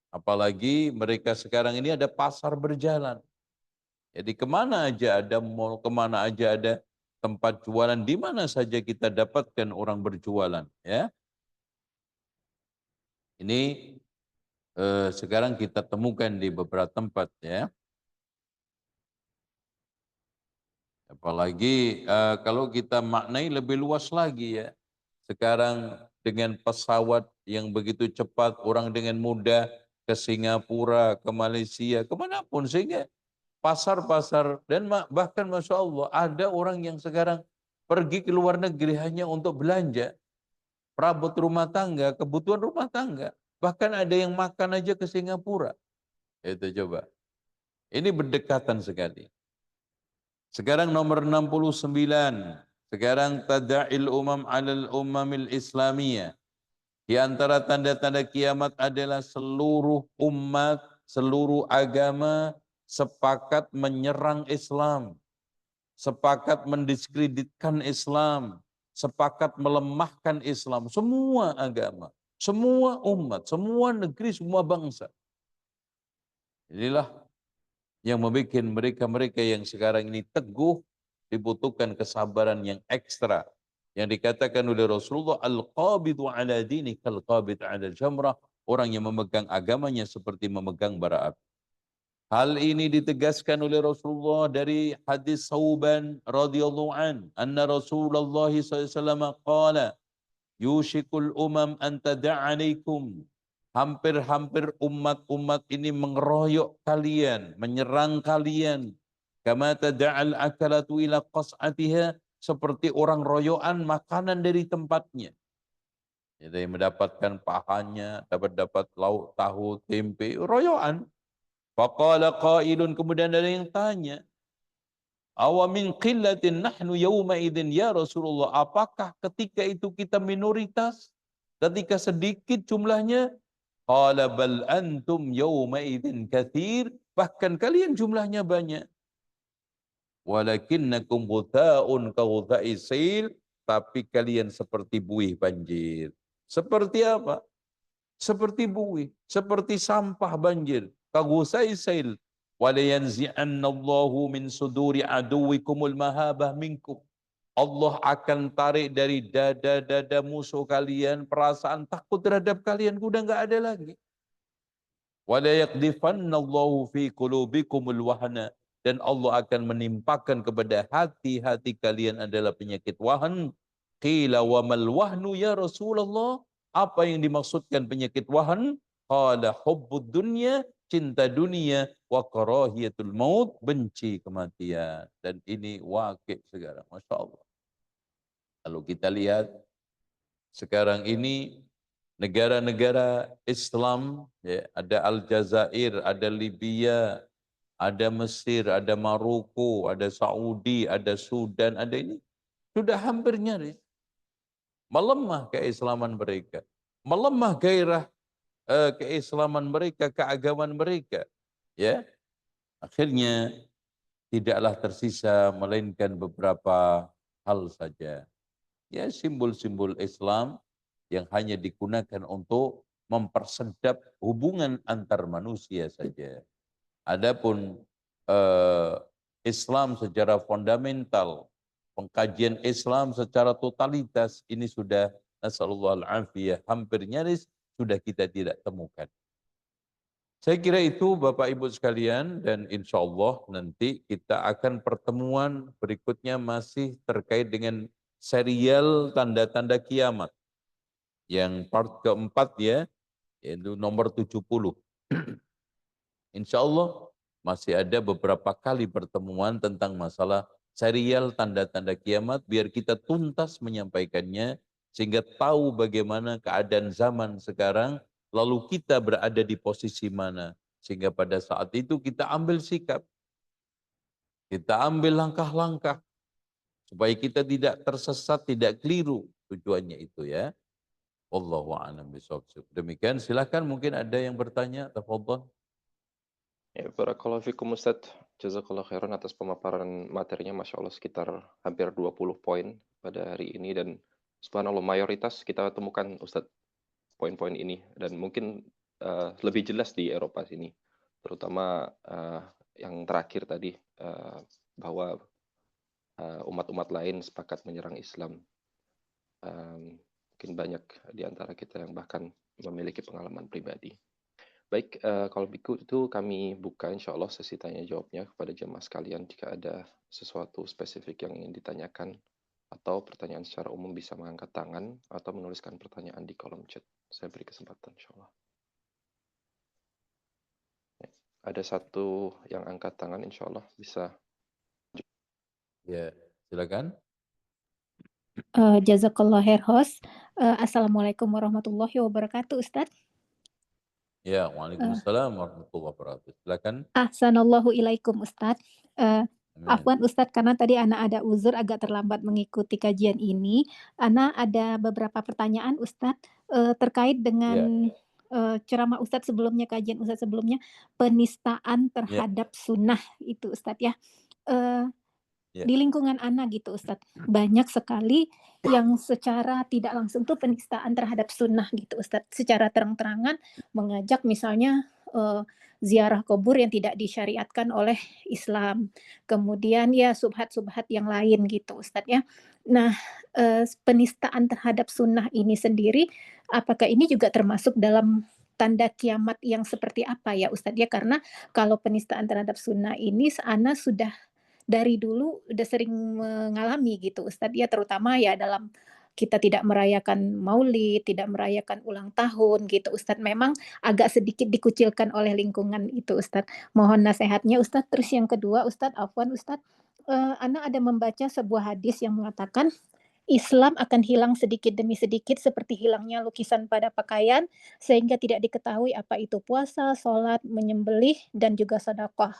Apalagi mereka sekarang ini ada pasar berjalan. Jadi kemana aja ada mall, kemana aja ada tempat jualan, di mana saja kita dapatkan orang berjualan. Ya, ini sekarang kita temukan di beberapa tempat. Ya, apalagi kalau kita maknai lebih luas lagi ya. Sekarang dengan pesawat yang begitu cepat, orang dengan mudah ke Singapura, ke Malaysia, kemanapun, sehingga pasar-pasar, dan bahkan Masya Allah ada orang yang sekarang pergi ke luar negeri hanya untuk belanja perabot rumah tangga, kebutuhan rumah tangga. Bahkan ada yang makan aja ke Singapura. Itu coba. Ini berdekatan sekali. Sekarang nomor 69. Sekarang tada'il umam alal umamil islamiyah. Di antara tanda-tanda kiamat adalah seluruh umat, seluruh agama sepakat menyerang Islam, sepakat mendiskreditkan Islam, sepakat melemahkan Islam. Semua agama, semua umat, semua negeri, semua bangsa. Inilah yang membuat mereka-mereka yang sekarang ini teguh, dibutuhkan kesabaran yang ekstra. Yang dikatakan oleh Rasulullah, al-qabidu ala dini kal-qabid ala jamrah, orang yang memegang agamanya seperti memegang bara api. Hal ini ditegaskan oleh Rasulullah dari hadis Sauban radhiyallahu an, anna Rasulullah SAW qala, yushikul umam an tada'alaikum, hampir-hampir umat-umat ini mengeroyok kalian, menyerang kalian, kama tada'al akalatu ila qas'atiha, seperti orang royokan makanan dari tempatnya. Jadi mendapatkan pahanya, dapat lauk, tahu, tempe, royokan. Faqala qailun, kemudian ada yang tanya, Awa min qillatin nahnu yawma idzin ya Rasulullah. Apakah ketika itu kita minoritas? Ketika sedikit jumlahnya? Qala bal antum yawma idzin katsir. Bahkan kalian jumlahnya banyak. Walakinnakum ghutha'un ka ghutha'i sail. Tapi kalian seperti buih banjir. Seperti apa? Seperti buih, seperti sampah banjir. Ka ghutha'i sail. Walayanzi'annallahu min suduri aduwikumul mahabah minkum. Allah akan tarik dari dada-dada musuh kalian perasaan takut terhadap kalian, udah enggak ada lagi. Wala yaqdifannallahu fi qulubikumul wahna, dan Allah akan menimpakan kepada hati-hati kalian adalah penyakit wahan. Qila wa mal wahnu ya Rasulullah? Apa yang dimaksudkan penyakit wahan? Qala hubbud dunya, cinta dunia, wa karahiyatul maut, benci kematian. Dan ini wakil sekarang, Masya Allah. Kalau kita lihat sekarang ini negara-negara Islam, ya, ada Aljazair, ada Libya, ada Mesir, ada Maroko, ada Saudi, ada Sudan, ada ini sudah hampir nyaris melemah keislaman mereka, melemah gairah keislaman mereka, keagamaan mereka, ya. Akhirnya tidaklah tersisa melainkan beberapa hal saja, ya, simbol-simbol Islam yang hanya digunakan untuk mempersedap hubungan antar manusia saja. Adapun Islam secara fundamental, pengkajian Islam secara totalitas, ini sudah nasallallahu al-afiyah, hampir nyaris sudah kita tidak temukan. Saya kira itu Bapak Ibu sekalian, dan insya Allah nanti kita akan pertemuan berikutnya masih terkait dengan serial tanda-tanda kiamat. Yang part keempat, ya, yaitu nomor 70. Insya Allah masih ada beberapa kali pertemuan tentang masalah serial tanda-tanda kiamat, biar kita tuntas menyampaikannya, sehingga tahu bagaimana keadaan zaman sekarang, lalu kita berada di posisi mana, sehingga pada saat itu kita ambil sikap, kita ambil langkah-langkah, supaya kita tidak tersesat, tidak keliru tujuannya itu, ya. Wallahu a'lam bishawab. Demikian, silakan mungkin ada yang bertanya, tafadhol. Ya, barakallahu fikum Ustaz. Jazakallah khairan atas pemaparan materinya, Masya Allah sekitar hampir 20 poin pada hari ini, dan subhanallah mayoritas kita temukan Ustaz poin-poin ini, dan mungkin lebih jelas di Eropa sini, terutama yang terakhir tadi, bahwa umat-umat lain sepakat menyerang Islam. Mungkin banyak di antara kita yang bahkan memiliki pengalaman pribadi. Baik, kalau begitu kami buka insya Allah sesi tanya jawabnya kepada jemaah sekalian. Jika ada sesuatu spesifik yang ingin ditanyakan atau pertanyaan secara umum, bisa mengangkat tangan atau menuliskan pertanyaan di kolom chat. Saya beri kesempatan insya Allah. Ya, ada satu yang angkat tangan, insya Allah bisa. Ya, silakan. Jazakallah khair host. Assalamualaikum warahmatullahi wabarakatuh, Ustadz. Ya, waalaikumsalam warahmatullahi wabarakatuh. Silakan. Ahsanallahu ilaikum, Ustadz. Amin. Afwan Ustadz, karena tadi Ana ada uzur agak terlambat mengikuti kajian ini. Ana ada beberapa pertanyaan Ustadz terkait dengan ceramah Ustadz sebelumnya, kajian Ustadz sebelumnya, penistaan terhadap sunnah itu Ustadz, ya. Di lingkungan Ana gitu Ustadz, banyak sekali yang secara tidak langsung tuh penistaan terhadap sunnah gitu Ustadz, secara terang-terangan mengajak misalnya ziarah kubur yang tidak disyariatkan oleh Islam, kemudian ya subhat-subhat yang lain gitu Ustadz, ya. Nah, penistaan terhadap sunnah ini sendiri, apakah ini juga termasuk dalam tanda kiamat yang seperti apa ya Ustadz, ya? Karena kalau penistaan terhadap sunnah ini Ana sudah dari dulu udah sering mengalami gitu Ustadz, ya, terutama ya dalam kita tidak merayakan maulid, tidak merayakan ulang tahun gitu Ustadz, memang agak sedikit dikucilkan oleh lingkungan itu Ustadz. Mohon nasihatnya Ustadz. Terus yang kedua Ustadz, afwan Ustadz, Ana ada membaca sebuah hadis yang mengatakan Islam akan hilang sedikit demi sedikit seperti hilangnya lukisan pada pakaian, sehingga tidak diketahui apa itu puasa, sholat, menyembelih, dan juga sedekah.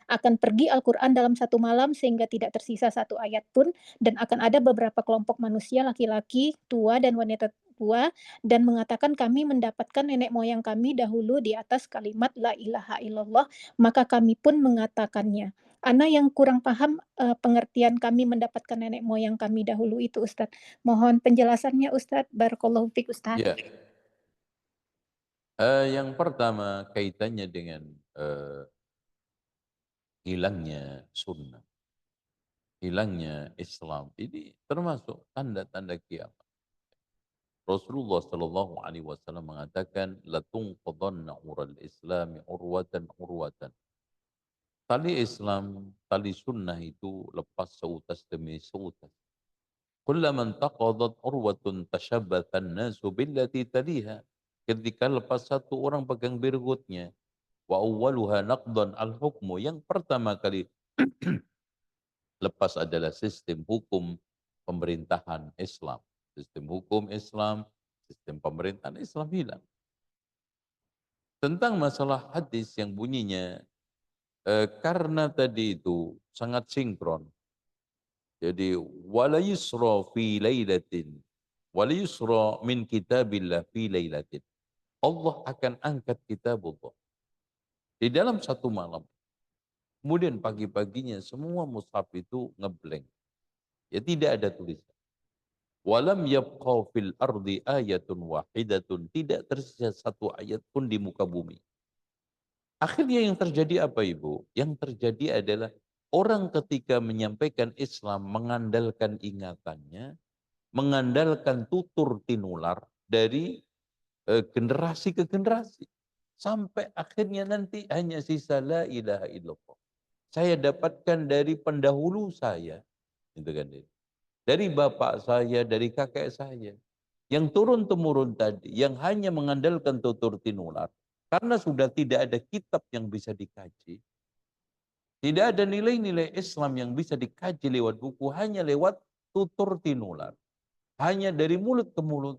akan pergi Al-Quran dalam satu malam sehingga tidak tersisa satu ayat pun, dan akan ada beberapa kelompok manusia laki-laki tua dan wanita tua dan mengatakan kami mendapatkan nenek moyang kami dahulu di atas kalimat la ilaha illallah, maka kami pun mengatakannya. Ana yang kurang paham pengertian kami mendapatkan nenek moyang kami dahulu itu, Ustadz. Mohon penjelasannya, Ustadz. Barakallahu fiik, Ustadz. Ya, yang pertama kaitannya dengan hilangnya sunnah, hilangnya Islam. Ini termasuk tanda-tanda kiamat. Rasulullah Shallallahu Alaihi Wasallam mengatakan, "Latunqadanna ural Islami urwatan urwatan." Tali Islam, tali sunnah itu lepas seutas demi seutas. Kullaman taqadat urwatun tashabbathan nasu billati taliha. Ketika lepas satu orang pegang birgutnya, wa awwaluha naqdan al-hukmu, yang pertama kali lepas adalah sistem hukum pemerintahan Islam. Sistem hukum Islam, sistem pemerintahan Islam hilang. Tentang masalah hadis yang bunyinya, karena tadi itu sangat sinkron. Jadi wala yusra fi lailatin, wala yusra min kitabillah fi lailatin. Allah akan angkat kitabullah di dalam satu malam. Kemudian pagi-paginya semua mushaf itu ngeblank. Ya tidak ada tulisan. Walam yabqa fil ardi ayatun wahidatun. Tidak tersisa satu ayat pun di muka bumi. Akhirnya yang terjadi apa, Ibu? Yang terjadi adalah orang ketika menyampaikan Islam mengandalkan ingatannya, mengandalkan tutur tinular dari generasi ke generasi. Sampai akhirnya nanti hanya sisa la ilaha illallah. Saya dapatkan dari pendahulu saya. Gitu kan, dari bapak saya, dari kakek saya. Yang turun-temurun tadi, yang hanya mengandalkan tutur tinular. Karena sudah tidak ada kitab yang bisa dikaji. Tidak ada nilai-nilai Islam yang bisa dikaji lewat buku, hanya lewat tutur tinular. Hanya dari mulut ke mulut.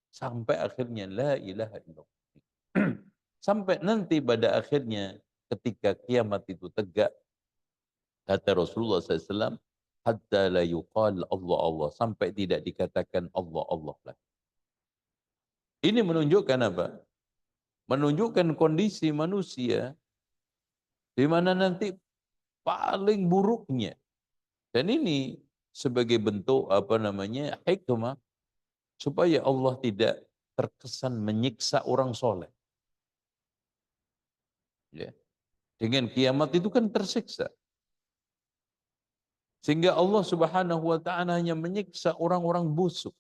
Sampai akhirnya la ilaha illallah. Sampai nanti pada akhirnya ketika kiamat itu tegak, kata Rasulullah SAW, hatta la yuqal Allah Allah, sampai tidak dikatakan Allah Allah lagi. Ini menunjukkan apa? Menunjukkan kondisi manusia di mana nanti paling buruknya. Dan ini sebagai bentuk hikmah supaya Allah tidak terkesan menyiksa orang soleh. Ya. Dengan kiamat itu kan tersiksa. Sehingga Allah Subhanahu wa taala hanya menyiksa orang-orang busuk.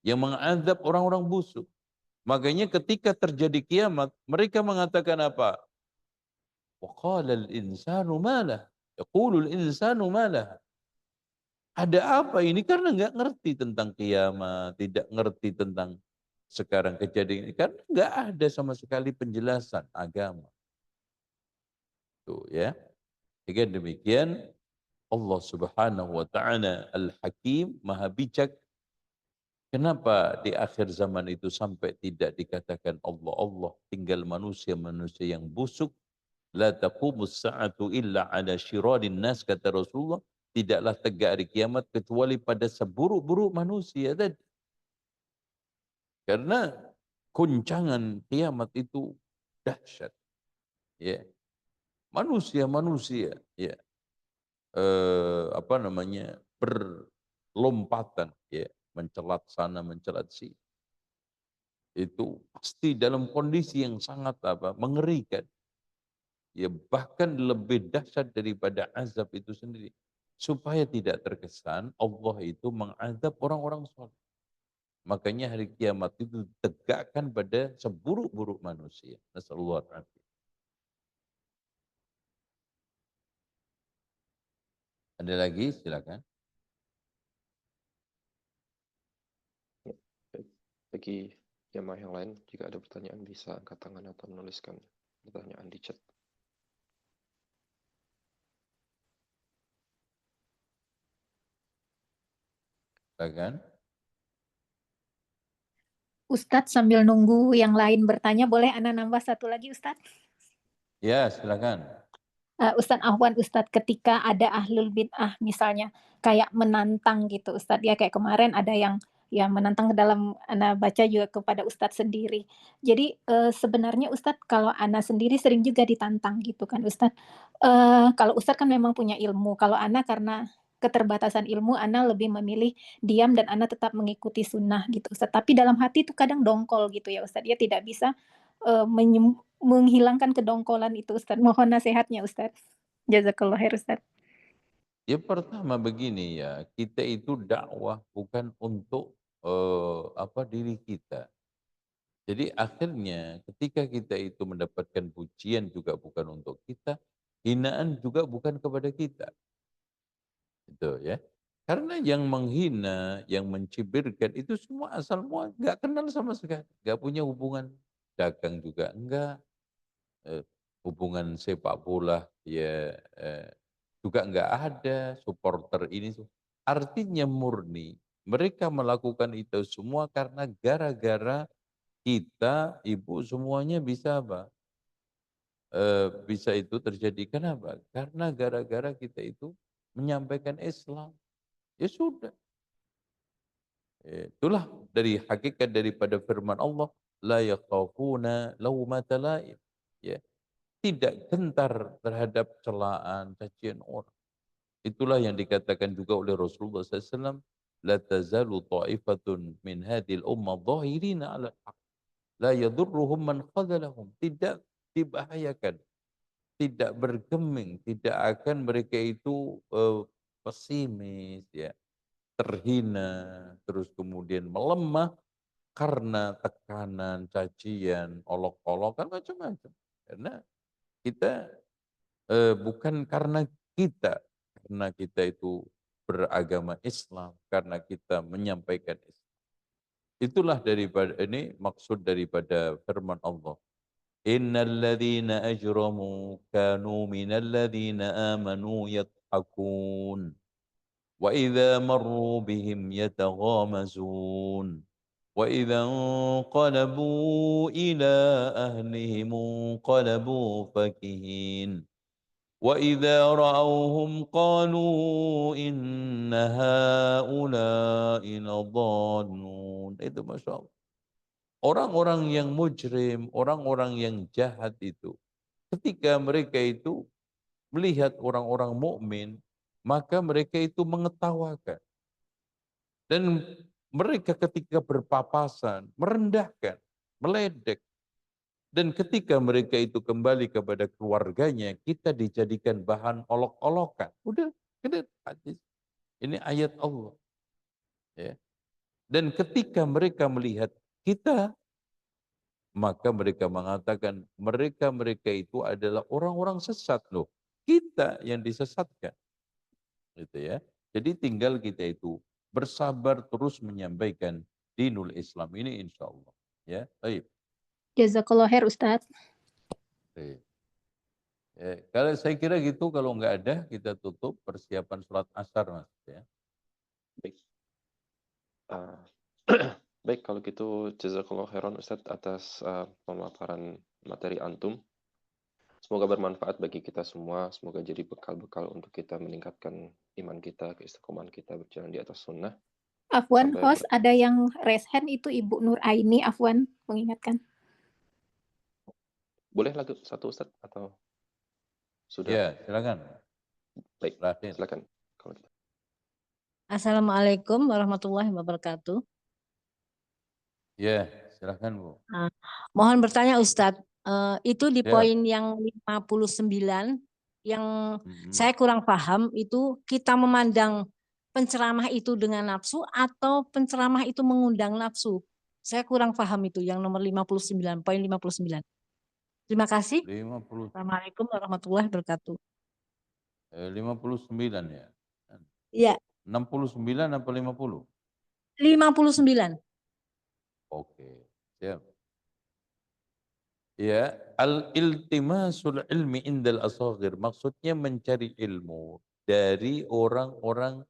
Yang mengadab orang-orang busuk. Makanya ketika terjadi kiamat, mereka mengatakan apa? Waqala al-insanu malah. Yaqulu al-insanu malah. Ada apa ini? Karena nggak ngerti tentang kiamat, tidak ngerti tentang sekarang kejadian ini. Karena nggak ada sama sekali penjelasan agama. Tuh ya. Jika demikian, Allah Subhanahu wa taala Al-Hakim, Maha Bijak. Kenapa di akhir zaman itu sampai tidak dikatakan Allah Allah, tinggal manusia-manusia yang busuk. La taqumus sa'atu illa ala syirarin nas, kata Rasulullah. Tidaklah tegak hari kiamat kecuali pada seburuk-buruk manusia tadi. Karena guncangan kiamat itu dahsyat. Ya. Manusia-manusia ya. Berlompatan ya, mencelat sana mencelat sini. Itu pasti dalam kondisi yang sangat mengerikan. Ya, bahkan lebih dahsyat daripada azab itu sendiri. Supaya tidak terkesan Allah itu mengadab orang-orang soleh. Makanya hari kiamat itu ditegakkan pada seburuk-buruk manusia. Nasallallahu alaihi wasallam. Ada lagi? Silakan. Bagi jemaah yang lain, jika ada pertanyaan bisa angkat tangan atau menuliskan pertanyaan di chat. Silakan. Ustadz, sambil nunggu yang lain bertanya, boleh Ana nambah satu lagi, Ustadz? Ya, silakan. Ustadz Ahwan, Ustadz, ketika ada ahlul bid'ah misalnya kayak menantang gitu Ustadz, ya kayak kemarin ada yang ya menantang dalam ana baca juga kepada Ustadz sendiri. Jadi sebenarnya Ustadz kalau ana sendiri sering juga ditantang gitu kan Ustadz. Kalau Ustadz kan memang punya ilmu, kalau ana karena keterbatasan ilmu ana lebih memilih diam dan ana tetap mengikuti sunnah gitu Ustadz. Tapi dalam hati itu kadang dongkol gitu ya Ustadz, ya tidak bisa menghilangkan kedongkolan itu Ustadz. Mohon nasihatnya Ustadz. Jazakallah khair Ustadz. Ya pertama begini ya, kita itu dakwah bukan untuk diri kita. Jadi akhirnya ketika kita itu mendapatkan pujian juga bukan untuk kita, hinaan juga bukan kepada kita. Itu ya. Karena yang menghina, yang mencibirkan itu semua asal mual nggak kenal sama sekali, nggak punya hubungan dagang juga enggak, hubungan sepak bola ya juga enggak ada, supporter ini. Artinya murni mereka melakukan itu semua karena gara-gara kita, ibu semuanya bisa apa? Bisa itu terjadi kenapa? Karena gara-gara kita itu menyampaikan Islam. Ya sudah. Itulah dari hakikat daripada firman Allah, la yakhafuna laumata laim. Ya, tidak gentar terhadap celaan, cacian orang. Itulah yang dikatakan juga oleh Rasulullah SAW, la tazalu ta'ifatun min hadhil ummah dhahirina 'ala al-haq, la yadurruhum man khadalahum. Tidak dibahayakan, tidak bergeming, tidak akan mereka itu pesimis ya, terhina, terus kemudian melemah karena tekanan, cacian, olok-olokan, macam-macam. Karena kita bukan karena kita itu beragama Islam, karena kita menyampaikan Islam. Itulah daripada ini maksud daripada firman Allah. Innal ladzina ajramu kanu minal ladzina amanu yadhakun. وإذا مروا بهم يتغامزون وإذا انقلبوا إلى أهلهم انقلبوا فكهين وإذا رأوهم قالوا إن هؤلاء لضالون. Itu Masya Allah. Orang-orang yang mujrim, orang-orang yang jahat itu, ketika mereka itu melihat orang-orang mukmin, maka mereka itu mengetawakan. Dan mereka ketika berpapasan, merendahkan, meledek. Dan ketika mereka itu kembali kepada keluarganya, kita dijadikan bahan olok-olokan. Udah, ini hadis. Ini ayat Allah. Ya. Dan ketika mereka melihat kita, maka mereka mengatakan mereka-mereka itu adalah orang-orang sesat loh. Kita yang disesatkan. Gitu ya. Jadi tinggal kita itu bersabar terus menyampaikan dinul Islam ini insya Allah. Ya, baik. Jazakallah khair Ustadz. Baik. Ya, kalau saya kira gitu, kalau nggak ada kita tutup persiapan sholat asar Mas. Ya. Baik. Baik, kalau gitu jazakallah khairan Ustadz atas pemaparan materi antum. Semoga bermanfaat bagi kita semua, semoga jadi bekal-bekal untuk kita meningkatkan iman kita, keistiqomahan kita berjalan di atas sunnah. Afwan, Sampai host ada yang raise hand itu Ibu Nur Aini, Afwan, mengingatkan. boleh lagi satu Ustadz atau sudah? Ya, silakan. Baik, Lahir. silakan. Kalau gitu. Assalamualaikum warahmatullahi wabarakatuh. Ya, silakan Bu. Mohon bertanya Ustadz, itu di Ya. poin yang 59 yang saya kurang paham itu kita memandang penceramah itu dengan nafsu atau penceramah itu mengundang nafsu. Saya kurang paham itu yang nomor 59, poin 59. Terima kasih. 50, Assalamualaikum warahmatullahi wabarakatuh. 59 ya. Iya, 69 apa 50? 59. Oke, siap. Ya, al-iltimasul ilmi indal asaghir, maksudnya mencari ilmu dari orang-orang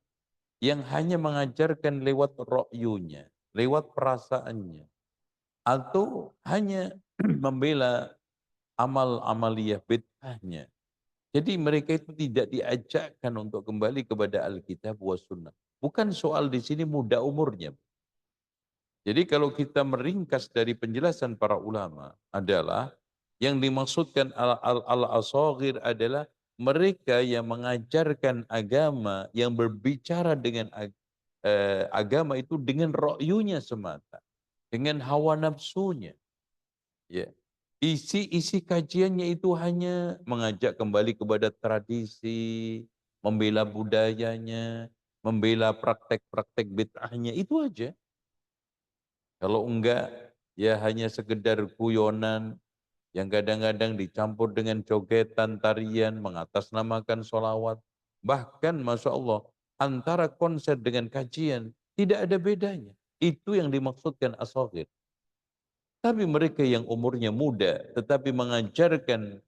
yang hanya mengajarkan lewat ro'yunya, lewat perasaannya, atau hanya membela amal-amaliyah bid'ahnya. Jadi mereka itu tidak diajakkan untuk kembali kepada Alkitab wa Sunnah. Bukan soal di sini muda umurnya. Jadi kalau kita meringkas dari penjelasan para ulama adalah yang dimaksudkan al-asagir adalah mereka yang mengajarkan agama, yang berbicara dengan agama itu dengan ro'yunya semata, dengan hawa nafsunya. Ya. Isi kajiannya itu hanya mengajak kembali kepada tradisi, membela budayanya, membela praktek-praktek bid'ahnya, itu aja. Kalau enggak, ya hanya sekedar guyonan yang kadang-kadang dicampur dengan jogetan, tarian, mengatasnamakan sholawat. Bahkan Masya Allah, antara konser dengan kajian tidak ada bedanya. Itu yang dimaksudkan as-saghir. Tapi mereka yang umurnya muda, tetapi mengajarkan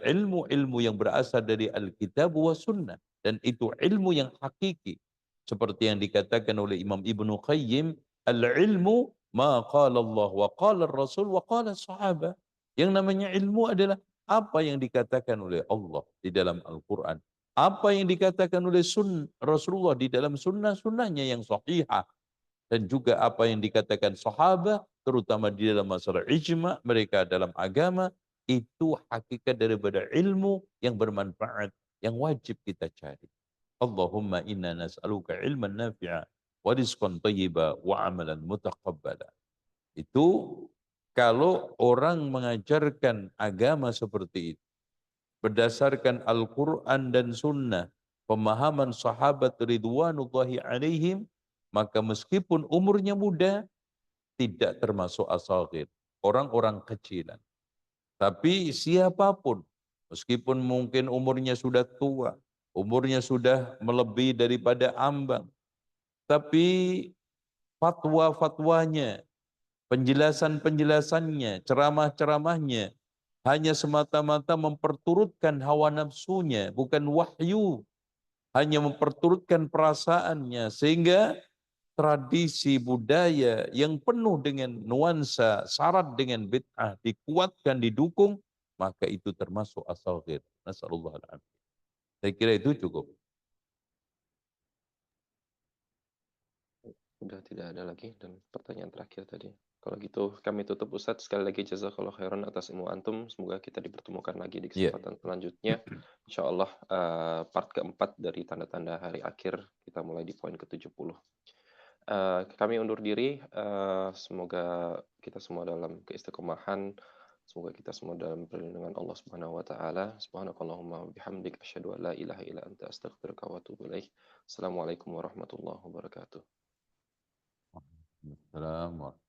ilmu-ilmu yang berasal dari Alkitab wa Sunnah. Dan itu ilmu yang hakiki. Seperti yang dikatakan oleh Imam Ibnu Qayyim, al-ilmu ma qala Allah wa qala Rasul wa qala sahabat. Yang namanya ilmu adalah apa yang dikatakan oleh Allah di dalam Al-Quran. Apa yang dikatakan oleh Rasulullah di dalam sunnah-sunnahnya yang sahihah. Dan juga apa yang dikatakan sahabat, terutama di dalam masalah ijma' mereka dalam agama, itu hakikat daripada ilmu yang bermanfaat, yang wajib kita cari. Allahumma inna nas'aluka ilman nafi'a, wa rizqan thayyiba, wa amalan mutaqabbala. Itu kalau orang mengajarkan agama seperti itu, berdasarkan Al-Quran dan Sunnah, pemahaman sahabat ridwanullahi alaihim, maka meskipun umurnya muda, tidak termasuk as-saghir, orang-orang kecilan. Tapi siapapun, meskipun mungkin umurnya sudah tua, umurnya sudah melebihi daripada ambang, tapi fatwa-fatwanya, penjelasan-penjelasannya, ceramah-ceramahnya, hanya semata-mata memperturutkan hawa nafsunya, bukan wahyu, hanya memperturutkan perasaannya, sehingga tradisi budaya yang penuh dengan nuansa syarat dengan bid'ah dikuatkan, didukung, maka itu termasuk as-saghir. Nasallallahu alaihi. Saya kira itu cukup. Sudah tidak ada lagi, dan pertanyaan terakhir tadi. Kalau gitu kami tutup Ustadz. Sekali lagi jazakallah khairan atas ilmu antum. Semoga kita dipertemukan lagi di kesempatan selanjutnya. Insya Allah part keempat dari tanda-tanda hari akhir kita mulai di poin ke-70. Kami undur diri. Semoga kita semua dalam keistiqomahan. Semoga kita semua dalam perlindungan Allah Subhanahu wa taala. Subhanakallahumma bihamdik asyhadu an la ilaha illa anta astaghfiruka wa atubu ilaik. Assalamualaikum warahmatullahi wabarakatuh. Assalamualaikum.